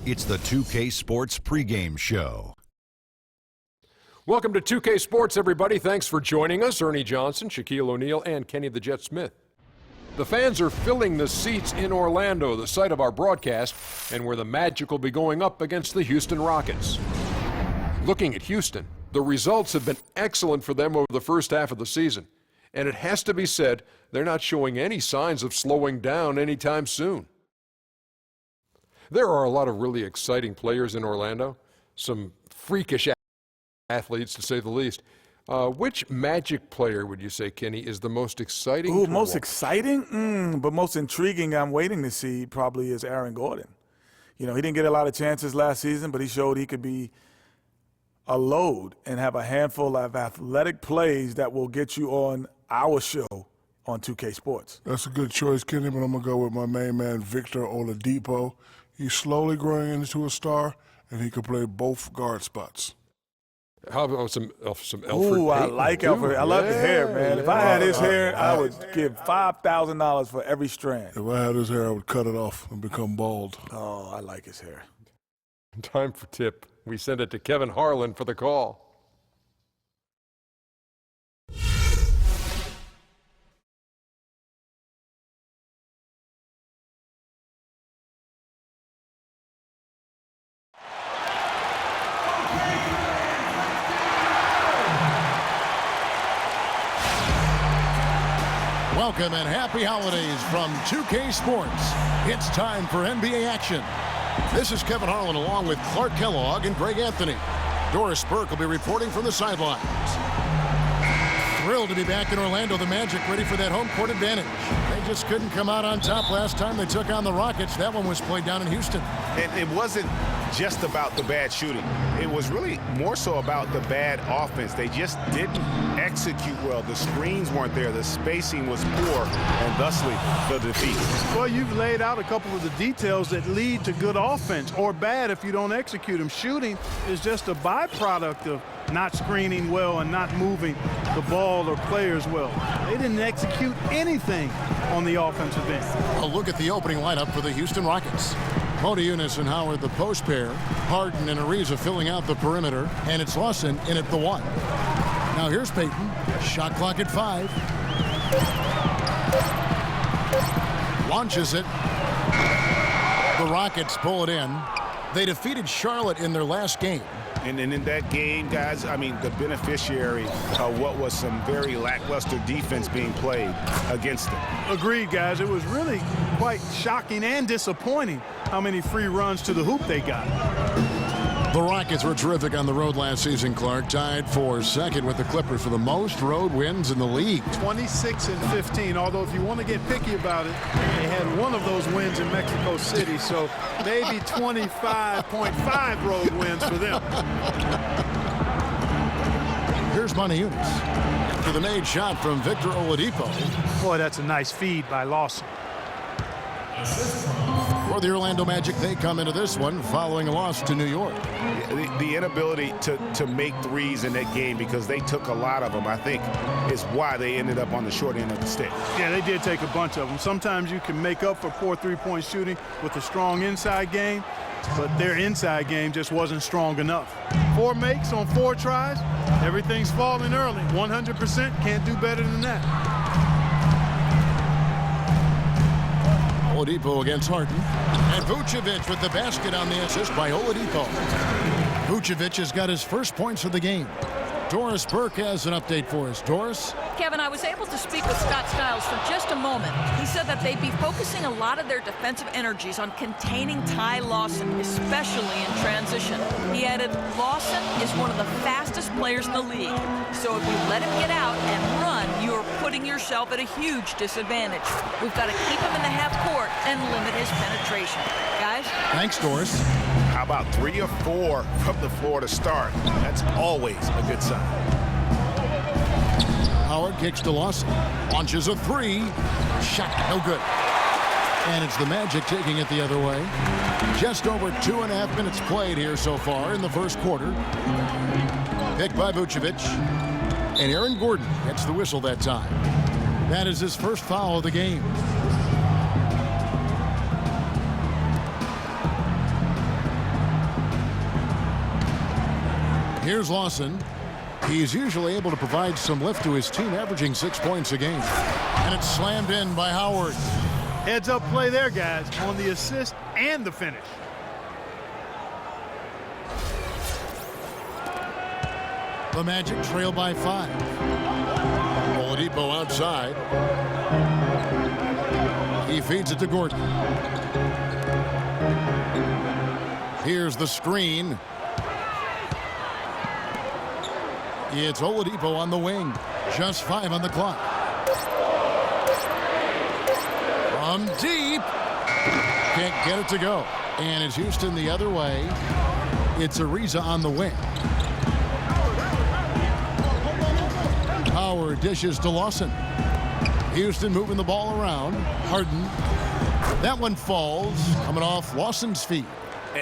It's the 2K Sports pregame show. Welcome to 2K Sports, everybody. Thanks for joining us. Ernie Johnson, Shaquille O'Neal, and Kenny the Jet Smith. The fans are filling the seats in Orlando, the site of our broadcast, and where the Magic will be going up against the Houston Rockets. Looking at Houston, the results have been excellent for them over the first half of the season. And it has to be said, they're not showing any signs of slowing down anytime soon. There are a lot of really exciting players in Orlando, some freakish athletes to say the least. Which Magic player would you say, Kenny, is the most exciting? Ooh, most exciting? But most intriguing I'm waiting to see probably is Aaron Gordon. You know, he didn't get a lot of chances last season, but he showed he could be a load and have a handful of athletic plays that will get you on our show on 2K Sports. That's a good choice, Kenny, but I'm going to go with my main man, Victor Oladipo. He's slowly growing into a star, and he can play both guard spots. How about some Alfred Ooh, I Payton, like too? Alfred. I love his hair, man. If I had his hair, I would give $5,000 for every strand. If I had his hair, I would cut it off and become bald. Oh, I like his hair. Time for tip. We send it to Kevin Harlan for the call. Welcome and happy holidays from 2K Sports. It's time for NBA action. This is Kevin Harlan along with Clark Kellogg and Greg Anthony. Doris Burke will be reporting from the sidelines. Thrilled to be back in Orlando, the Magic ready for that home court advantage. They just couldn't come out on top last time they took on the Rockets. That one was played down in Houston. And it wasn't just about the bad shooting. It was really more so about the bad offense. They just didn't execute well. The screens weren't there. The spacing was poor, and thusly the defeat. Well, you've laid out a couple of the details that lead to good offense, or bad if you don't execute them. Shooting is just a byproduct of not screening well and not moving the ball or players well. They didn't execute anything on the offensive end. A look at the opening lineup for the Houston Rockets. Modiunas and Howard, the post pair. Harden and Ariza filling out the perimeter. And it's Lawson in at the 1. Now here's Payton. Shot clock at 5. Launches it. The Rockets pull it in. They defeated Charlotte in their last game. And in that game, guys, I mean, the beneficiary of what was some very lackluster defense being played against them. Agreed, guys. It was really quite shocking and disappointing how many free runs to the hoop they got. The Rockets were terrific on the road last season, Clark. Tied for second with the Clippers for the most road wins in the league. 26-15, although if you want to get picky about it, they had one of those wins in Mexico City, so maybe 25.5 road wins for them. Here's Modiunas for the made shot from Victor Oladipo. Boy, that's a nice feed by Lawson. For the Orlando Magic, they come into this one following a loss to New York. The inability to make threes in that game, because they took a lot of them, I think, is why they ended up on the short end of the stick. Yeah, they did take a bunch of them. Sometimes you can make up for poor three-point shooting with a strong inside game, but their inside game just wasn't strong enough. 4 makes on 4 tries, everything's falling early. 100% can't do better than that. Oladipo against Harden. And Vucevic with the basket on the assist by Oladipo. Vucevic has got his first points of the game. Doris Burke has an update for us. Doris? Kevin, I was able to speak with Scott Skiles for just a moment. He said that they'd be focusing a lot of their defensive energies on containing Ty Lawson, especially in transition. He added, Lawson is one of the fastest players in the league. So if you let him get out and run, you're putting yourself at a huge disadvantage. We've got to keep him in the half court and limit his penetration. Guys? Thanks, Doris. How about 3 or 4 from the floor to start? That's always a good sign. Howard kicks to Lawson. Launches a 3. Shot no good. And it's the Magic taking it the other way. Just over 2.5 minutes played here so far in the first quarter. Picked by Vucevic. And Aaron Gordon gets the whistle that time. That is his first foul of the game. Here's Lawson. He's usually able to provide some lift to his team, averaging 6 points a game. And it's slammed in by Howard. Heads up play there, guys, on the assist and the finish. The Magic trail by 5. Oladipo outside. He feeds it to Gordon. Here's the screen. It's Oladipo on the wing. Just 5 on the clock. From deep. Can't get it to go. And it's Houston the other way. It's Ariza on the wing. Howard dishes to Lawson. Houston moving the ball around. Harden. That one falls. Coming off Lawson's feet.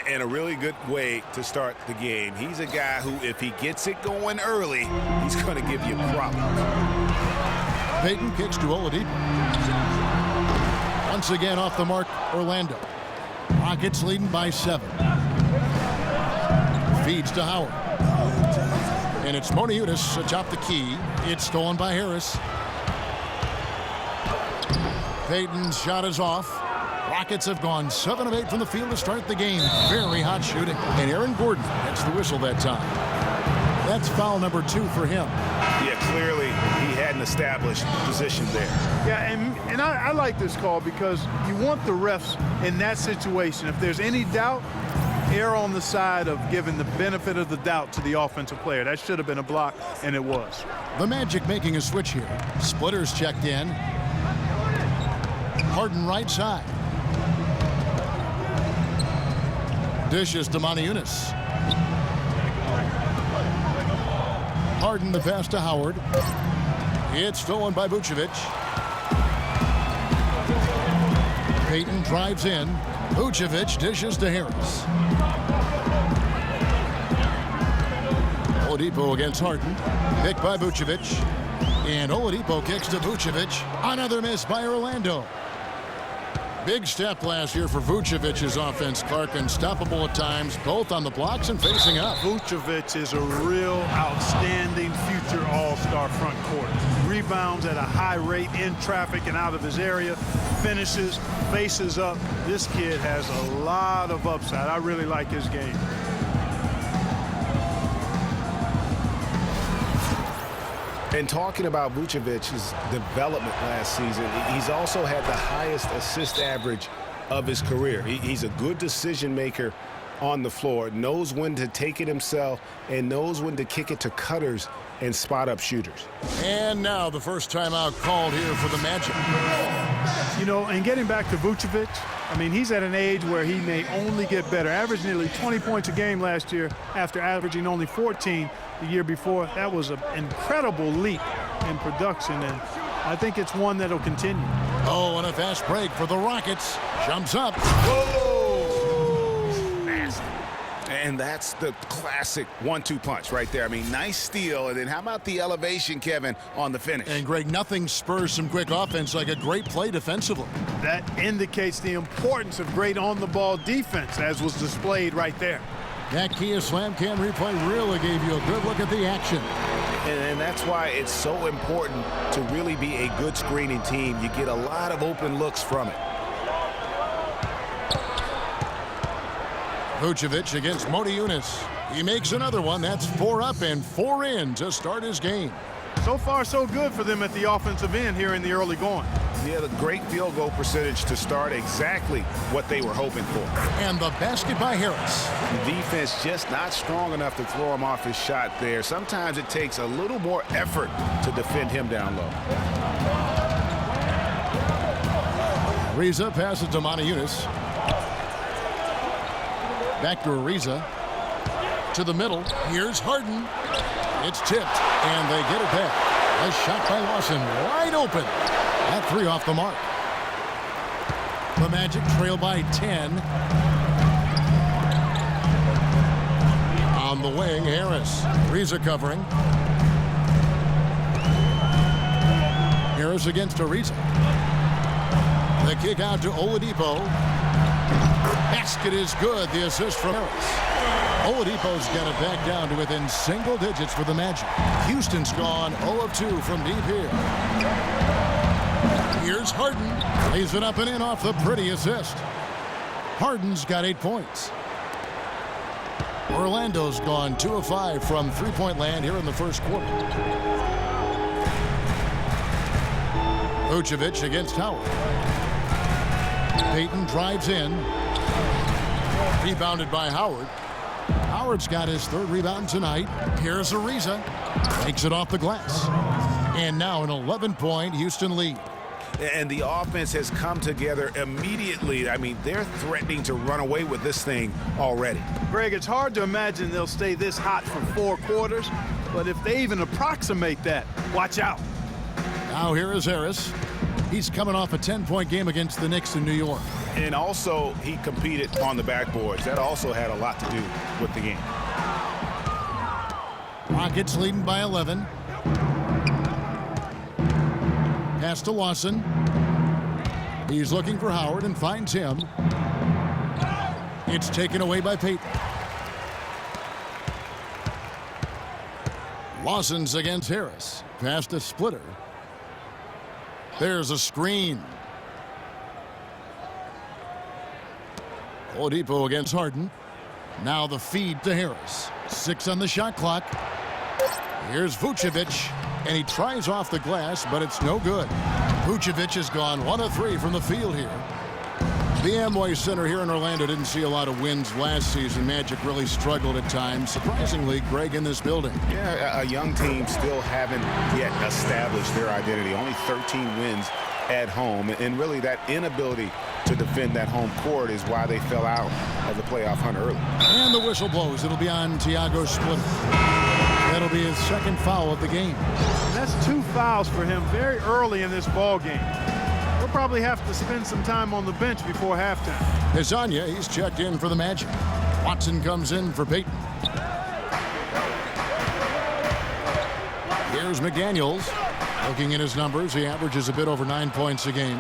And a really good way to start the game. He's a guy who, if he gets it going early, he's going to give you problems. Payton kicks to Oladipo. Once again off the mark, Orlando. Rockets leading by 7. Feeds to Howard. And it's Moniutis atop the key. It's stolen by Harris. Payton's shot is off. Rockets have gone 7 of 8 from the field to start the game. Very hot shooting. And Aaron Gordon gets the whistle that time. That's foul number 2 for him. Yeah, clearly he had an established position there. Yeah, and I like this call because you want the refs in that situation. If there's any doubt, err on the side of giving the benefit of the doubt to the offensive player. That should have been a block, and it was. The Magic making a switch here. Splitters checked in. Harden right side. Dishes to Moniutis. Harden the pass to Howard. It's stolen by Vucevic. Payton drives in. Vucevic dishes to Harris. Oladipo against Harden. Picked by Vucevic. And Oladipo kicks to Vucevic. Another miss by Orlando. Big step last year for Vucevic's offense, Clark. Unstoppable at times, both on the blocks and facing up. Vucevic is a real outstanding future all-star front court. Rebounds at a high rate in traffic and out of his area. Finishes, faces up. This kid has a lot of upside. I really like his game. And talking about Vucevic's development last season, he's also had the highest assist average of his career. He's a good decision maker on the floor, knows when to take it himself, and knows when to kick it to cutters and spot up shooters. And now the first timeout called here for the Magic. You know, and getting back to Vucevic, I mean, he's at an age where he may only get better. Averaged nearly 20 points a game last year after averaging only 14 the year before. That was an incredible leap in production, and I think it's one that'll continue. Oh, and a fast break for the Rockets. Jumps up. And that's the classic 1-2 punch right there. I mean, nice steal, and then how about the elevation, Kevin, on the finish? And, Greg, nothing spurs some quick offense like a great play defensively. That indicates the importance of great on-the-ball defense, as was displayed right there. That Kia Slam Cam replay really gave you a good look at the action. And that's why it's so important to really be a good screening team. You get a lot of open looks from it. Vucevic against Moniutis. He makes another one. That's 4 up and 4 in to start his game. So far, so good for them at the offensive end here in the early going. Yeah, the great field goal percentage to start, exactly what they were hoping for. And the basket by Harris. The defense just not strong enough to throw him off his shot there. Sometimes it takes a little more effort to defend him down low. Ariza passes to Moniutis. Back to Ariza. To the middle. Here's Harden. It's tipped, and they get it back. A shot by Lawson, wide open. That 3 off the mark. The Magic trail by 10. On the wing, Harris. Ariza covering. Harris against Ariza. The kick out to Oladipo. basket is good. The assist from Harris. Oladipo's got it back down to within single digits for the Magic. Houston's gone 0 of 2 from deep here. Here's Harden. Lays it up and in off the pretty assist. Harden's got 8 points. Orlando's gone 2 of 5 from three-point land here in the first quarter. Vucevic against Howard. Payton drives in. Rebounded by Howard. Howard's got his 3rd rebound tonight. Here's Ariza. Takes it off the glass. And now an 11-point Houston lead. And the offense has come together immediately. I mean, they're threatening to run away with this thing already. Greg, it's hard to imagine they'll stay this hot for 4 quarters, but if they even approximate that, watch out. Now here is Harris. He's coming off a 10-point game against the Knicks in New York. And also, he competed on the backboards. That also had a lot to do with the game. Rockets leading by 11. Pass to Lawson. He's looking for Howard and finds him. It's taken away by Payton. Lawson's against Harris. Pass to Splitter. There's a screen. Oladipo against Harden. Now the feed to Harris. 6 on the shot clock. Here's Vucevic, and he tries off the glass, but it's no good. Vucevic has gone 1 of 3 from the field here. The Amway Center here in Orlando didn't see a lot of wins last season. Magic really struggled at times. Surprisingly, Greg, in this building. Yeah, a young team still haven't yet established their identity. Only 13 wins at home, and really that inability to defend that home court is why they fell out of the playoff hunt early. And the whistle blows. It'll be on Thiago Splitter. That'll be his 2nd foul of the game. That's 2 fouls for him very early in this ball game. He'll probably have to spend some time on the bench before halftime. Hezonja, he's checked in for the Magic. Watson comes in for Payton. Here's McDaniels. Looking at his numbers, he averages a bit over 9 points a game.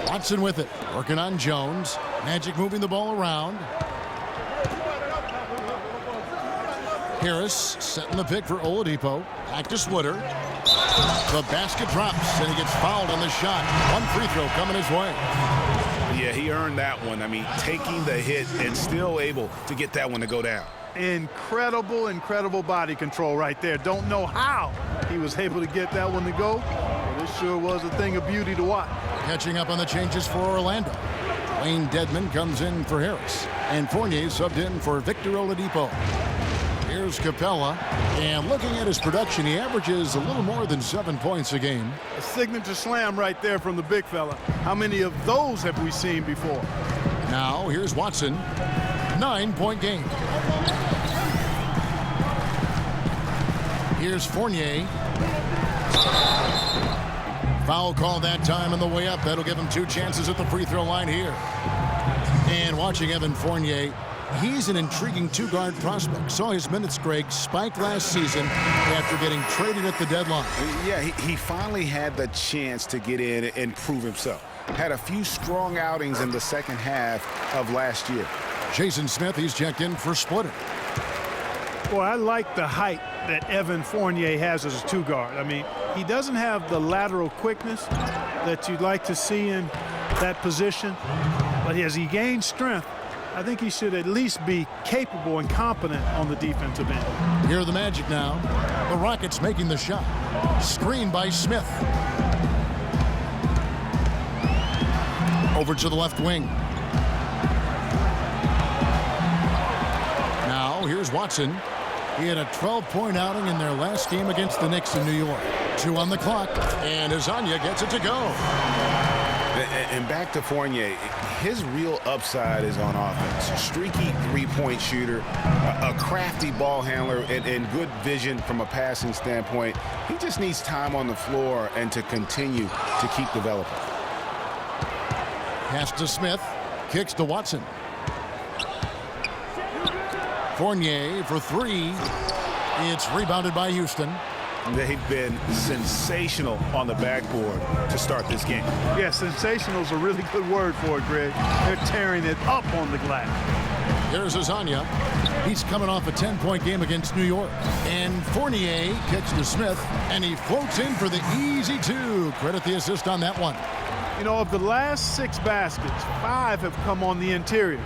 Watson with it, working on Jones. Magic moving the ball around. Harris setting the pick for Oladipo. Back to Splitter. The basket drops, and he gets fouled on the shot. 1 free throw coming his way. Yeah, he earned that one. I mean, taking the hit and still able to get that one to go down. Incredible body control right there. Don't know how he was able to get that one to go, but it sure was a thing of beauty to watch. Catching up on the changes for Orlando. Wayne Dedman comes in for Harris, and Fournier subbed in for Victor Oladipo. Here's Capella, and looking at his production, he averages a little more than 7 points a game. A signature slam right there from the big fella. How many of those have we seen before? Now here's Watson. 9-point game. Here's Fournier. Foul call that time on the way up. That'll give him 2 chances at the free throw line here. And watching Evan Fournier, he's an intriguing 2-guard prospect. Saw his minutes, Greg, spike last season after getting traded at the deadline. Yeah, he finally had the chance to get in and prove himself. Had a few strong outings in the second half of last year. Jason Smith, he's checked in for Splitter. Boy, I like the height that Evan Fournier has as a 2-guard. I mean, he doesn't have the lateral quickness that you'd like to see in that position, but as he gains strength, I think he should at least be capable and competent on the defensive end. Here are the Magic now. The Rockets making the shot. Screen by Smith. Over to the left wing. Now here's Watson. He had a 12-point outing in their last game against the Knicks in New York. 2 on the clock, and Hezonja gets it to go. And back to Fournier, his real upside is on offense. Streaky 3-point shooter, a crafty ball handler, and good vision from a passing standpoint. He just needs time on the floor and to continue to keep developing. Pass to Smith, kicks to Watson. Fournier for 3. It's rebounded by Houston. They've been sensational on the backboard to start this game. Yeah, sensational is a really good word for it, Greg. They're tearing it up on the glass. Here's Azania. He's coming off a 10-point game against New York. And Fournier kicks to Smith, and he floats in for the easy two. Credit the assist on that one. You know, of the last 6 baskets, 5 have come on the interior.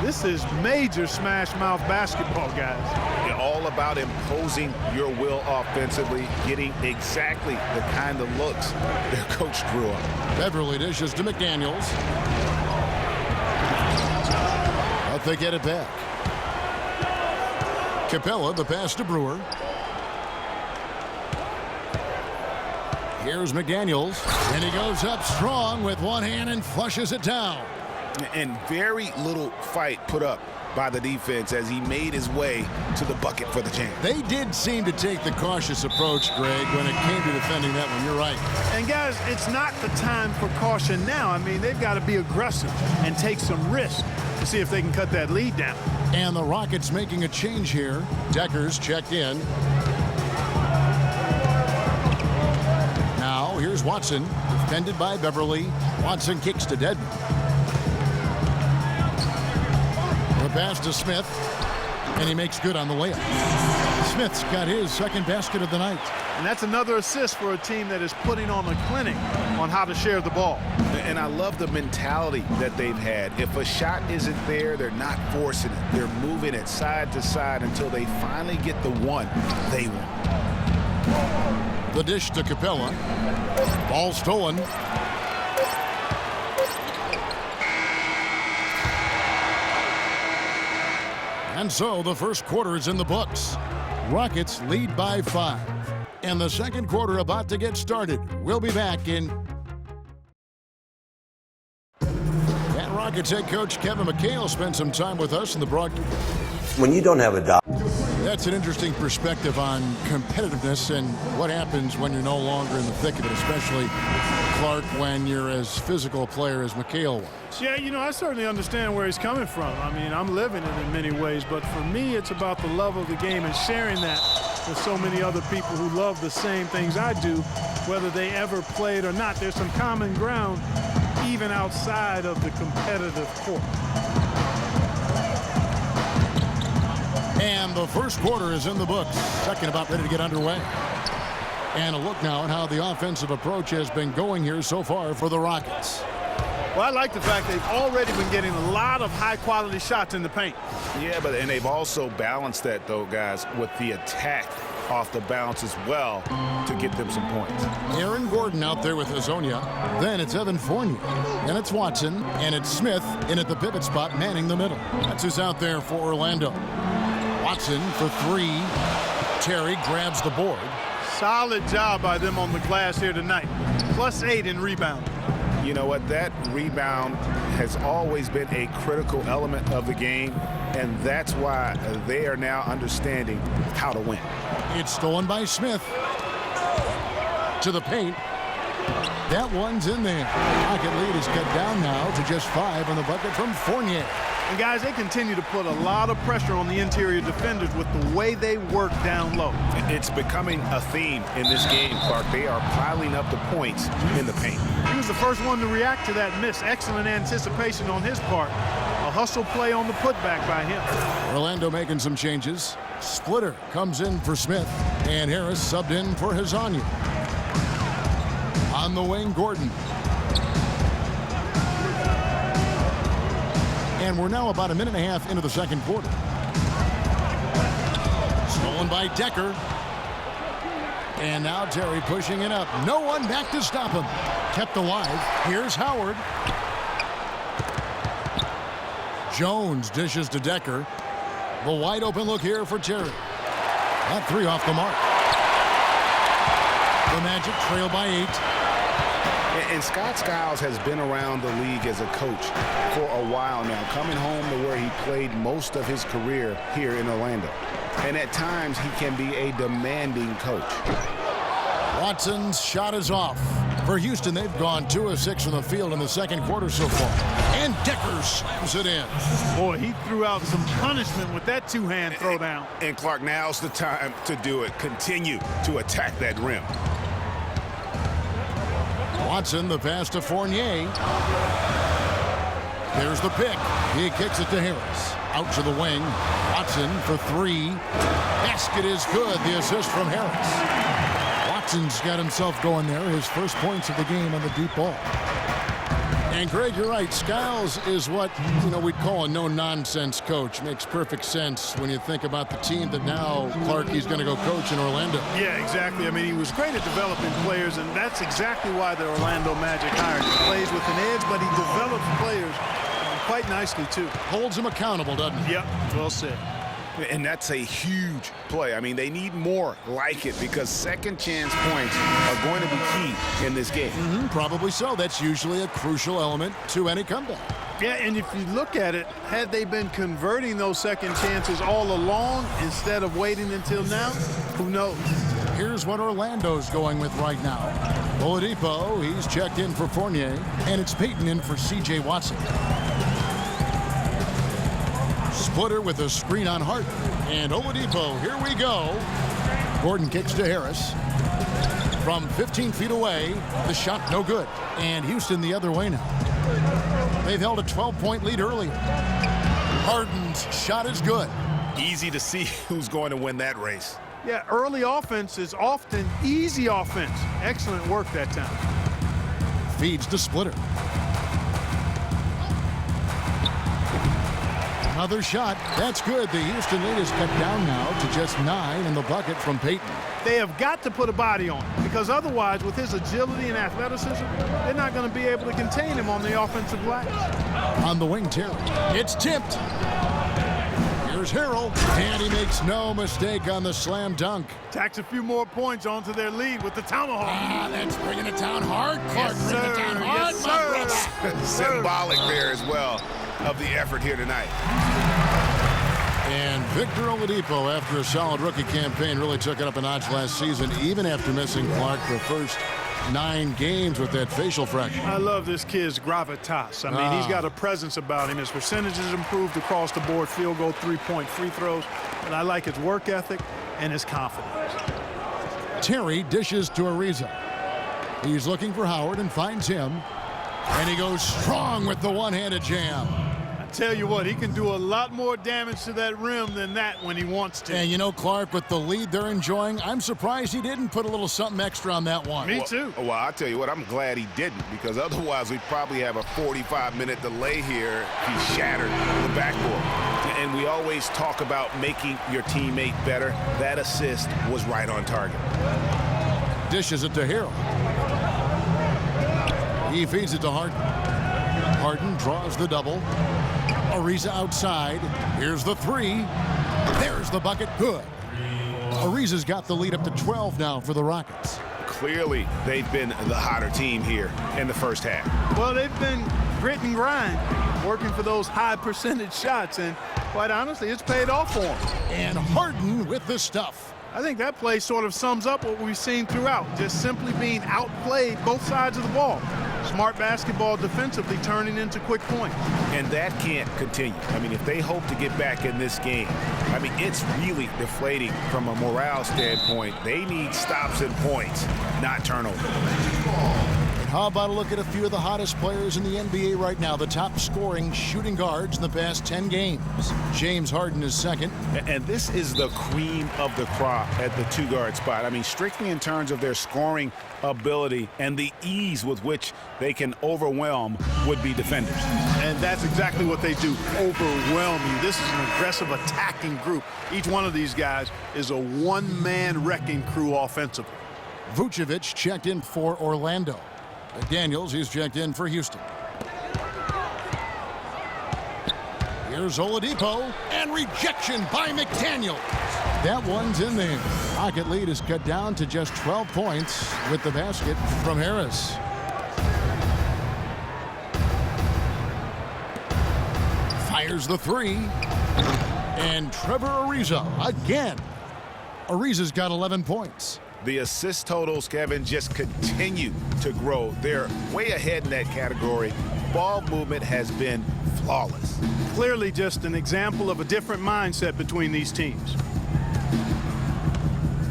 This is major smash mouth basketball, guys. You're all about imposing your will offensively, getting exactly the kind of looks their coach drew up. Beverly dishes to McDaniels. But they get it back. Capella, the pass to Brewer. Here's McDaniels, and he goes up strong with one hand and flushes it down. And very little fight put up by the defense as he made his way to the bucket for the jam. They did seem to take the cautious approach, Greg, when it came to defending that one. You're right. And, guys, it's not the time for caution now. I mean, they've got to be aggressive and take some risk to see if they can cut that lead down. And the Rockets making a change here. Decker's checked in. Now, here's Watson, defended by Beverly. Watson kicks to Dedmon. The pass to Smith, and he makes good on the layup. Smith's got his second basket of the night. And that's another assist for a team that is putting on a clinic on how to share the ball. And I love the mentality that they've had. If a shot isn't there, they're not forcing it. They're moving it side to side until they finally get the one they want. The dish to Capella. Ball stolen. And so the first quarter is in the books. Rockets lead by 5. And the second quarter about to get started. We'll be back in. And Rockets head coach Kevin McHale spent some time with us in the broadcast. When you don't have a dog. That's an interesting perspective on competitiveness and what happens when you're no longer in the thick of it, especially, Clark, when you're as physical a player as McHale was. Yeah, you know, I certainly understand where he's coming from. I mean, I'm living it in many ways, but for me, it's about the love of the game and sharing that with so many other people who love the same things I do, whether they ever played or not. There's some common ground even outside of the competitive court. And the first quarter is in the books. Second about ready to get underway. And a look now at how the offensive approach has been going here so far for the Rockets. Well, I like the fact they've already been getting a lot of high-quality shots in the paint. Yeah, and they've also balanced that, though, guys, with the attack off the bounce as well to get them some points. Aaron Gordon out there with Azonia. Then it's Evan Fournier. Then it's Watson. And it's Smith in at the pivot spot, manning the middle. That's who's out there for Orlando. Watson for 3. Terry grabs the board. Solid job by them on the glass here tonight. +8 in rebound. You know what? That rebound has always been a critical element of the game, and that's why they are now understanding how to win. It's stolen by Smith. To the paint. That one's in there. Rocket lead is cut down now to just 5 on the bucket from Fournier. And, guys, they continue to put a lot of pressure on the interior defenders with the way they work down low. It's becoming a theme in this game, Clark. They are piling up the points in the paint. He was the first one to react to that miss. Excellent anticipation on his part. A hustle play on the putback by him. Orlando making some changes. Splitter comes in for Smith, and Harris subbed in for Hazanya. On the wing, Gordon. And we're now about a minute and a half into the second quarter. Stolen by Decker. And now Terry pushing it up. No one back to stop him. Kept alive. Here's Howard. Jones dishes to Decker. The wide open look here for Terry. That 3 off the mark. The Magic trail by 8. And Scott Skiles has been around the league as a coach for a while now, coming home to where he played most of his career here in Orlando. And at times, he can be a demanding coach. Watson's shot is off. For Houston, they've gone 2 of 6 from the field in the second quarter so far. And Decker slams it in. Boy, he threw out some punishment with that two-hand throwdown. And Clark, now's the time to do it. Continue to attack that rim. Watson, the pass to Fournier. There's the pick. He kicks it to Harris. Out to the wing. Watson for 3. Basket is good. The assist from Harris. Watson's got himself going there. His first points of the game on the deep ball. And Greg, you're right. Skiles is what, we'd call a no-nonsense coach. Makes perfect sense when you think about the team that now Clark, he's going to go coach in Orlando. Yeah, exactly. I mean, he was great at developing players, and that's exactly why the Orlando Magic hired him. He plays with an edge, but he develops players quite nicely, too. Holds him accountable, doesn't he? Yep, well said. And that's a huge play. I mean, they need more like it because second chance points are going to be key in this game. Probably so. That's usually a crucial element to any comeback. Yeah, and if you look at it, had they been converting those second chances all along instead of waiting until now, who knows? Here's what Orlando's going with right now. Oladipo, he's checked in for Fournier, and it's Payton in for C.J. Watson. Splitter with a screen on Hart. And Oladipo, here we go. Gordon kicks to Harris. From 15 feet away, the shot no good. And Houston the other way now. They've held a 12-point lead earlier. Harden's shot is good. Easy to see who's going to win that race. Yeah, early offense is often easy offense. Excellent work that time. Feeds to Splitter. Another shot. That's good. The Houston lead is cut down now to just 9 in the bucket from Payton. They have got to put a body on him because otherwise, with his agility and athleticism, they're not going to be able to contain him on the offensive glass. On the wing, Terry. It's tipped. Here's Harrell, and he makes no mistake on the slam dunk. Tacks a few more points onto their lead with the tomahawk. That's bringing it down hard. Clark, Yes, bringing it down hard. yes, my brother. Symbolic there as well of the effort here tonight. And Victor Oladipo, after a solid rookie campaign, really took it up a notch last season, even after missing Clark the first 9 games with that facial fracture. I love this kid's gravitas. I mean, he's got a presence about him. His percentages improved across the board, field goal, 3-point free throws. And I like his work ethic and his confidence. Terry dishes to Ariza. He's looking for Howard and finds him. And he goes strong with the one-handed jam. Tell you what, he can do a lot more damage to that rim than that when he wants to. And Clark, with the lead they're enjoying, I'm surprised he didn't put a little something extra on that one. Me too. Well, I'll tell you what, I'm glad he didn't because otherwise we'd probably have a 45-minute delay here if he shattered the backboard. And we always talk about making your teammate better. That assist was right on target. Dishes it to Harrell. He feeds it to Harden. Harden draws the double. Ariza outside. Here's the 3. There's the bucket. Good. Ariza's got the lead up to 12 now for the Rockets. Clearly, they've been the hotter team here in the first half. Well, they've been grit and grind, working for those high percentage shots, and quite honestly, it's paid off for them. And Harden with the stuff. I think that play sort of sums up what we've seen throughout, just simply being outplayed both sides of the ball. Smart basketball defensively turning into quick points. And that can't continue. I mean, if they hope to get back in this game, I mean, it's really deflating from a morale standpoint. They need stops and points, not turnovers. And how about a look at a few of the hottest players in the NBA right now, the top scoring shooting guards in the past 10 games. James Harden is second. And this is the cream of the crop at the 2-guard spot. I mean, strictly in terms of their scoring ability and the ease with which they can overwhelm would-be defenders. And that's exactly what they do, overwhelm you. This is an aggressive attacking group. Each one of these guys is a one-man wrecking crew offensively. Vucevic checked in for Orlando. McDaniels, he's checked in for Houston. Here's Oladipo, and rejection by McDaniels. That one's in there. Rocket lead is cut down to just 12 points with the basket from Harris. Fires the 3. And Trevor Ariza again. Ariza's got 11 points. The assist totals, Kevin, just continue to grow. They're way ahead in that category. Ball movement has been flawless. Clearly just an example of a different mindset between these teams.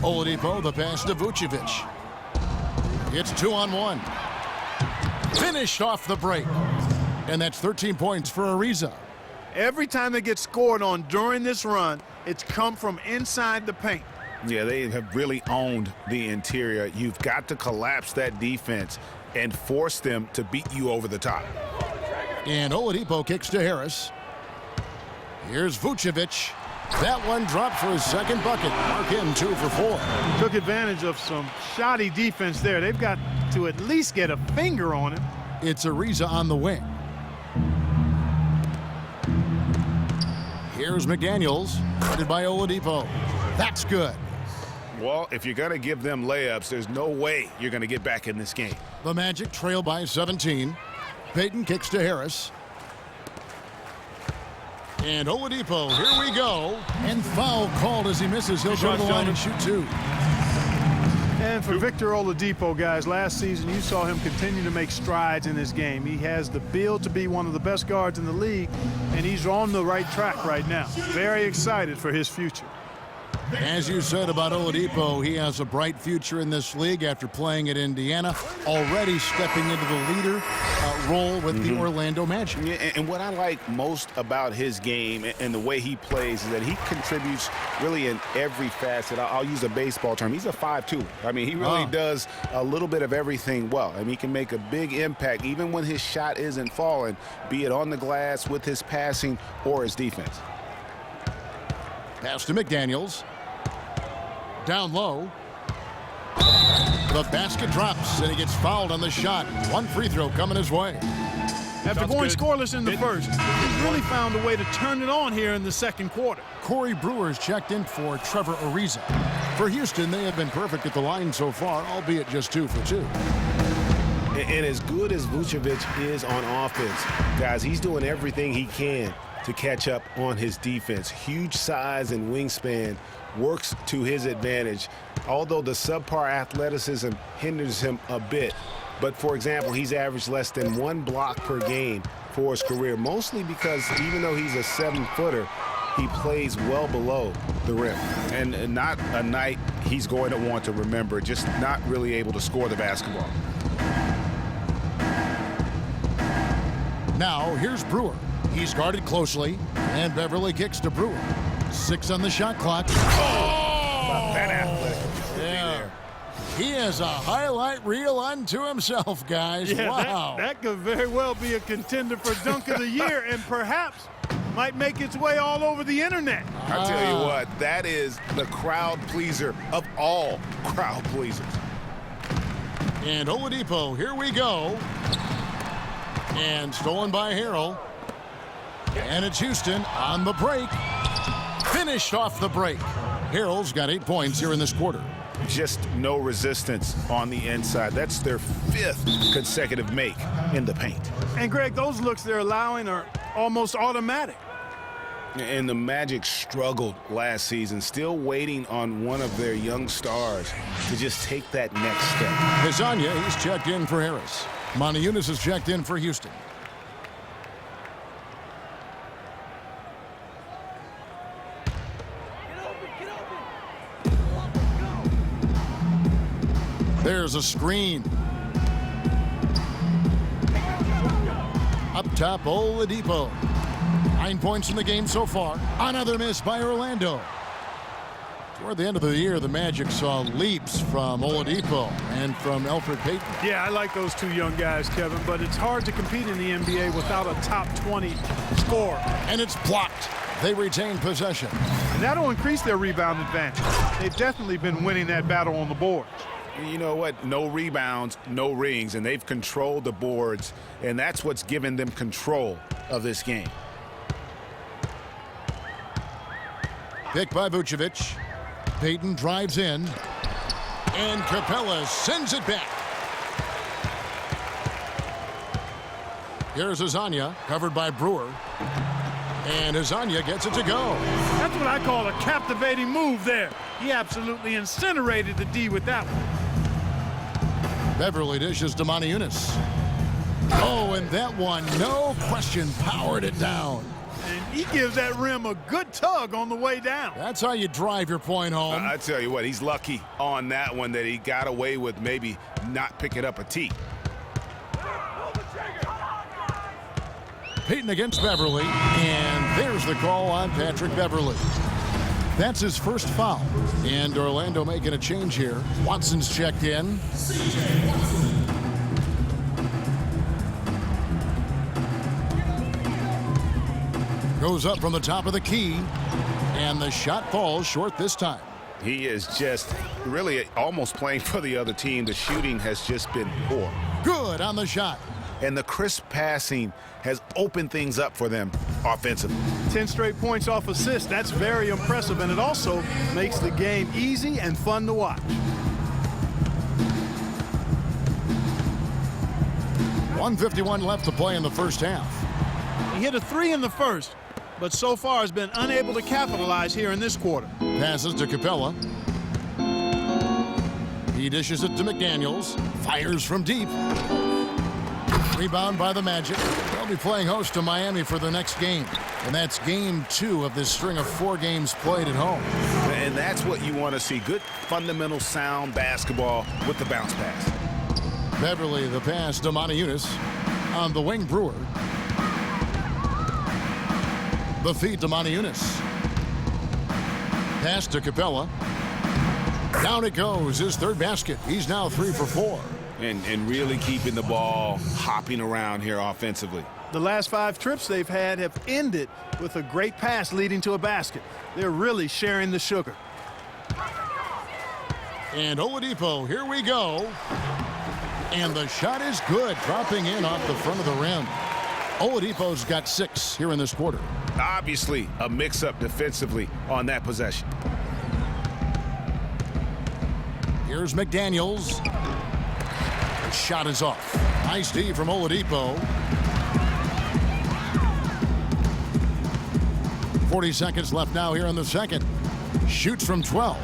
Oladipo, the pass to Vucevic. It's 2-on-1. Finished off the break. And that's 13 points for Ariza. Every time they get scored on during this run, it's come from inside the paint. Yeah, they have really owned the interior. You've got to collapse that defense and force them to beat you over the top. And Oladipo kicks to Harris. Here's Vucevic. That one dropped for his second bucket. Mark him 2 for 4. Took advantage of some shoddy defense there. They've got to at least get a finger on him. It's Ariza on the wing. Here's McDaniels, guarded by Oladipo. That's good. Well, if you're going to give them layups, there's no way you're going to get back in this game. The Magic trail by 17. Payton kicks to Harris. And Oladipo, here we go. And foul called as he misses. He'll go to the line and shoot 2. And for Victor Oladipo, guys, last season you saw him continue to make strides in this game. He has the build to be one of the best guards in the league, and he's on the right track right now. Very excited for his future. As you said about Oladipo, he has a bright future in this league after playing at Indiana, already stepping into the leader role with the Orlando Magic. Yeah, and what I like most about his game and the way he plays is that he contributes really in every facet. I'll use a baseball term. He's a 5'2". I mean, he really does a little bit of everything well. I mean, he can make a big impact even when his shot isn't falling, be it on the glass with his passing or his defense. Pass to McDaniels. Down low. The basket drops, and he gets fouled on the shot. One free throw coming his way. After going scoreless in the first, he's really found a way to turn it on here in the second quarter. Corey Brewer's checked in for Trevor Ariza. For Houston, they have been perfect at the line so far, albeit just 2 for 2. And as good as Vucevic is on offense, guys, he's doing everything he can to catch up on his defense. Huge size and wingspan works to his advantage, although the subpar athleticism hinders him a bit. But, for example, he's averaged less than 1 block per game for his career, mostly because even though he's a 7-footer, he plays well below the rim. And not a night he's going to want to remember, just not really able to score the basketball. Now, here's Brewer. He's guarded closely, and Beverly kicks to Brewer. 6 on the shot clock. Oh! That athletic. Yeah. He has a highlight reel unto himself, guys. Yeah, wow. That could very well be a contender for Dunk of the Year and perhaps might make its way all over the internet. I tell you what, that is the crowd pleaser of all crowd pleasers. And Oladipo, here we go. And stolen by Harrell. And it's Houston on the break. Finished off the break. Harrell's got 8 points here in this quarter. Just no resistance on the inside. That's their 5th consecutive make in the paint. And, Greg, those looks they're allowing are almost automatic. And the Magic struggled last season, still waiting on one of their young stars to just take that next step. Hezonja, he's checked in for Harris. Montejunas is checked in for Houston. There's a screen. Up top, Oladipo. 9 points in the game so far. Another miss by Orlando. Toward the end of the year, the Magic saw leaps from Oladipo and from Elfrid Payton. Yeah, I like those 2 young guys, Kevin, but it's hard to compete in the NBA without a top 20 scorer. And it's blocked. They retain possession. And that'll increase their rebound advantage. They've definitely been winning that battle on the board. You know what? No rebounds, no rings, and they've controlled the boards, and that's what's given them control of this game. Picked by Vucevic. Payton drives in, and Capella sends it back. Here's Hezonja, covered by Brewer, and Hezonja gets it to go. That's what I call a captivating move there. He absolutely incinerated the D with that one. Beverly dishes to Montiunas. Oh, and that one, no question, powered it down. And he gives that rim a good tug on the way down. That's how you drive your point home. I tell you what, he's lucky on that one that he got away with maybe not picking up a tee. Peyton against Beverly, and there's the call on Patrick Beverly. That's his first foul, and Orlando making a change here. Watson's checked in. Goes up from the top of the key, and the shot falls short this time. He is just really almost playing for the other team. The shooting has just been poor. Good on the shot. And the crisp passing has opened things up for them offensively. 10 straight points off assists. That's very impressive, and it also makes the game easy and fun to watch. 1:51 left to play in the first half. He hit a 3 in the first, but so far has been unable to capitalize here in this quarter. Passes to Capella. He dishes it to McDaniels. Fires from deep. Rebound by the Magic. They'll be playing host to Miami for the next game. And that's game 2 of this string of 4 games played at home. And that's what you want to see. Good, fundamental, sound basketball with the bounce pass. Beverly, the pass to Montiunas on the wing. Brewer. The feed to Montiunas. Pass to Capella. Down it goes, his third basket. He's now 3 for 4. And really keeping the ball hopping around here offensively. The last 5 trips they've had have ended with a great pass leading to a basket. They're really sharing the sugar. And Oladipo, here we go. And the shot is good, dropping in off the front of the rim. Oladipo's got 6 here in this quarter. Obviously a mix-up defensively on that possession. Here's McDaniels. The shot is off. Nice D from Oladipo. 40 seconds left now here in the second. Shoots from 12.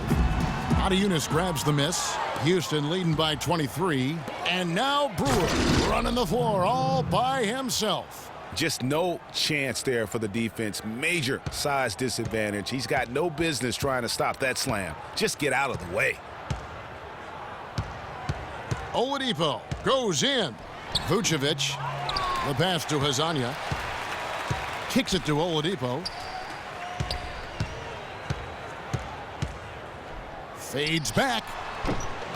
Montiunas grabs the miss. Houston leading by 23. And now Brewer running the floor all by himself. Just no chance there for the defense. Major size disadvantage. He's got no business trying to stop that slam. Just get out of the way. Oladipo goes in. Vucevic. The pass to Hazanya. Kicks it to Oladipo. Fades back.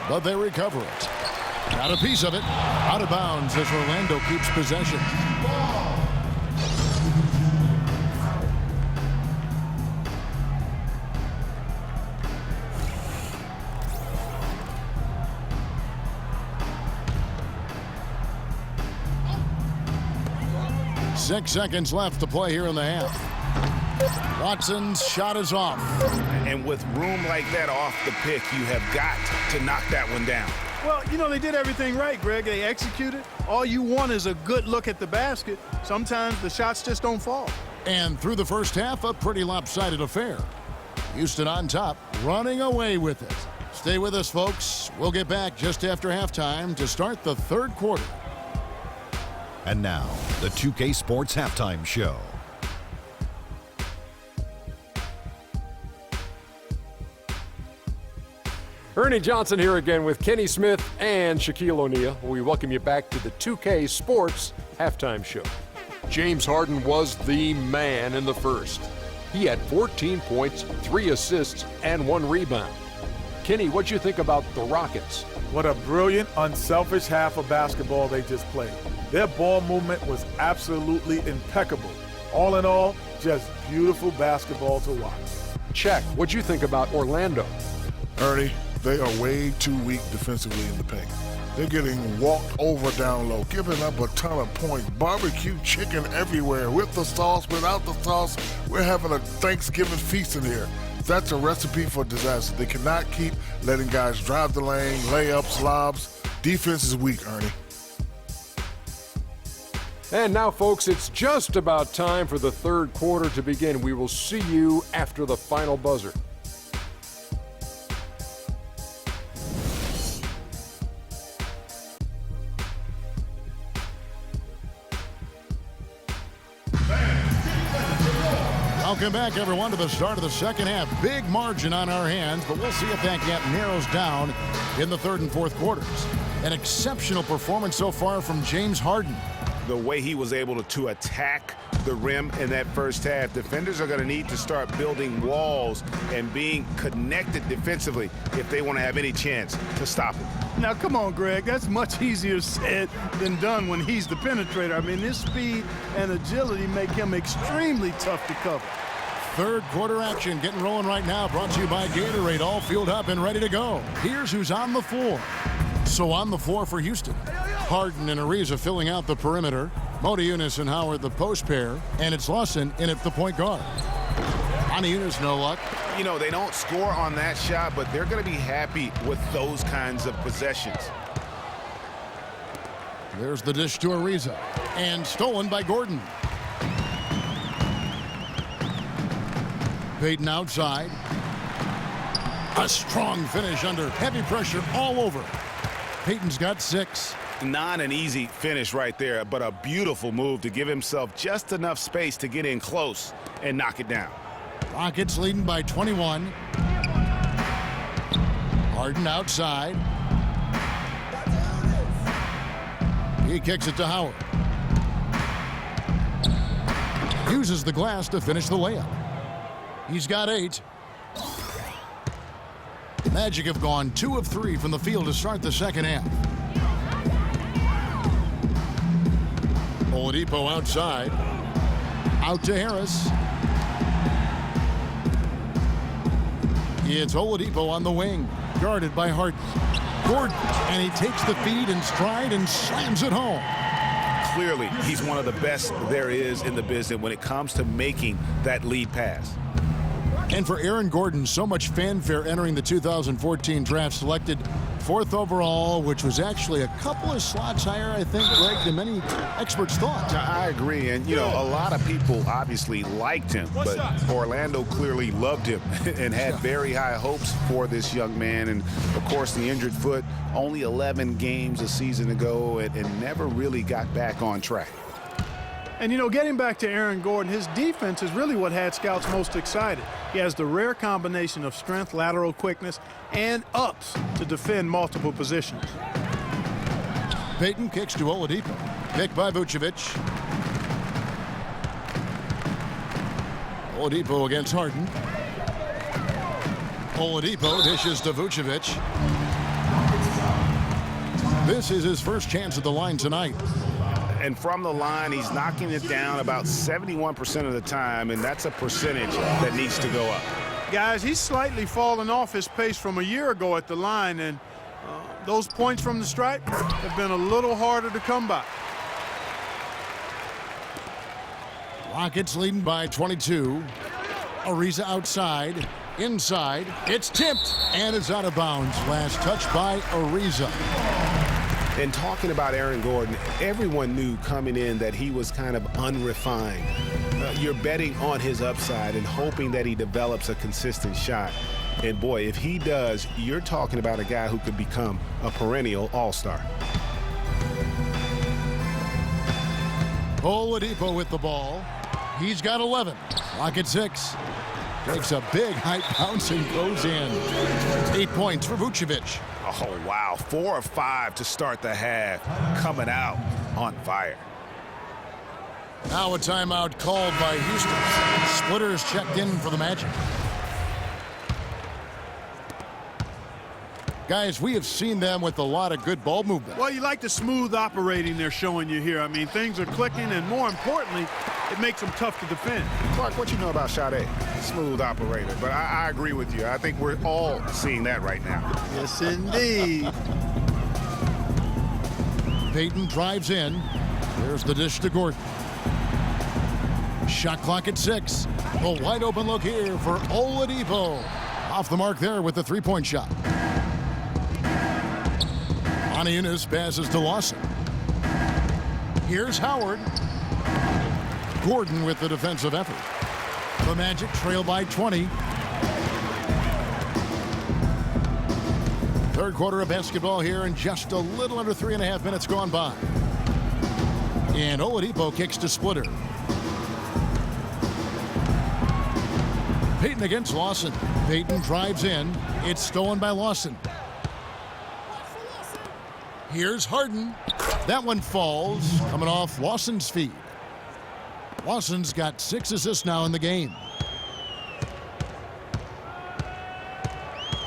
But they recover it. Got a piece of it. Out of bounds as Orlando keeps possession. Six seconds left to play here in the half. Watson's shot is off. And with room like that off the pick, you have got to knock that one down. Well, you know, they did everything right, Greg. They executed. All you want is a good look at the basket. Sometimes the shots just don't fall. And through the first half, a pretty lopsided affair. Houston on top, running away with it. Stay with us, folks. We'll get back just after halftime to start the third quarter. And now, the 2K Sports Halftime Show. Ernie Johnson here again with Kenny Smith and Shaquille O'Neal. We welcome you back to the 2K Sports Halftime Show. James Harden was the man in the first. He had 14 points, 3 assists, and 1 rebound. Kenny, what'd you think about the Rockets? What a brilliant, unselfish half of basketball they just played. Their ball movement was absolutely impeccable. All in all, just beautiful basketball to watch. Check. What'd you think about Orlando? Ernie, they are way too weak defensively in the paint. They're getting walked over down low, giving up a ton of points. Barbecue chicken everywhere, with the sauce, without the sauce. We're having a Thanksgiving feast in here. That's a recipe for disaster. They cannot keep letting guys drive the lane, layups, lobs. Defense is weak, Ernie. And now, folks, it's just about time for the third quarter to begin. We will see you after the final buzzer. Welcome back, everyone, to the start of the second half. Big margin on our hands, but we'll see if that gap narrows down in the third and fourth quarters. An exceptional performance so far from James Harden. The way he was able to attack the rim in that first half, defenders are going to need to start building walls and being connected defensively if they want to have any chance to stop him. Now, come on, Greg. That's much easier said than done when he's the penetrator. I mean, his speed and agility make him extremely tough to cover. Third quarter action getting rolling right now, brought to you by Gatorade, all fueled up and ready to go. Here's who's on the floor. So on the floor for Houston, Harden and Ariza filling out the perimeter, Modiunas and Howard the post pair, and it's Lawson in at the point guard. Modiunas no luck. You know, they don't score on that shot, but they're going to be happy with those kinds of possessions. There's the dish to Ariza, and stolen by Gordon. Payton outside. A strong finish under heavy pressure all over. Payton's got 6. Not an easy finish right there, but a beautiful move to give himself just enough space to get in close and knock it down. Rockets leading by 21. Harden outside. He kicks it to Howard. Uses the glass to finish the layup. He's got 8. Magic have gone 2 of 3 from the field to start the second half. Oladipo outside. Out to Harris. It's Oladipo on the wing, guarded by Harden. Gordon, and he takes the feed in stride and slams it home. Clearly, he's one of the best there is in the business when it comes to making that lead pass. And for Aaron Gordon, so much fanfare entering the 2014 draft, selected 4th overall, which was actually a couple of slots higher, I think, Greg, than many experts thought. Now, I agree, and you know, a lot of people obviously liked him, but Orlando clearly loved him and had very high hopes for this young man. And of course, the injured foot, only 11 games a season ago, and never really got back on track. And, you know, getting back to Aaron Gordon, his defense is really what had scouts most excited. He has the rare combination of strength, lateral quickness, and ups to defend multiple positions. Payton kicks to Oladipo. Picked by Vucevic. Oladipo against Harden. Oladipo dishes to Vucevic. This is his first chance at the line tonight. And from the line, he's knocking it down about 71% of the time, and that's a percentage that needs to go up. Guys, he's slightly fallen off his pace from a year ago at the line, and those points from the stripe have been a little harder to come by. Rockets leading by 22. Ariza outside. Inside. It's tipped, and it's out of bounds. Last touch by Ariza. And talking about Aaron Gordon, everyone knew coming in that he was kind of unrefined. You're betting on his upside and hoping that he develops a consistent shot. And boy, if he does, you're talking about a guy who could become a perennial all-star. Oladipo with the ball. He's got 11. Rocket 6. Takes a big high bounce and goes in. 8 points for Vucevic. Oh, wow. 4 of 5 to start the half. Coming out on fire. Now a timeout called by Houston. Splitters checked in for the Magic. Guys, we have seen them with a lot of good ball movement. Well, you like the smooth operating they're showing you here. I mean, things are clicking, and more importantly, it makes them tough to defend. Clark, what you know about Sade? Smooth operator. But I agree with you. I think we're all seeing that right now. Yes, indeed. Payton drives in. There's the dish to Gordon. Shot clock at 6. A wide open look here for Oladipo. Off the mark there with the three-point shot. Modiunas passes to Lawson. Here's Howard. Gordon with the defensive effort. The Magic trail by 20. Third quarter of basketball here, and just a little under 3.5 minutes gone by. And Oladipo kicks to Splitter. Payton against Lawson. Payton drives in. It's stolen by Lawson. Here's Harden. That one falls, coming off Lawson's feet. Lawson's got 6 assists now in the game.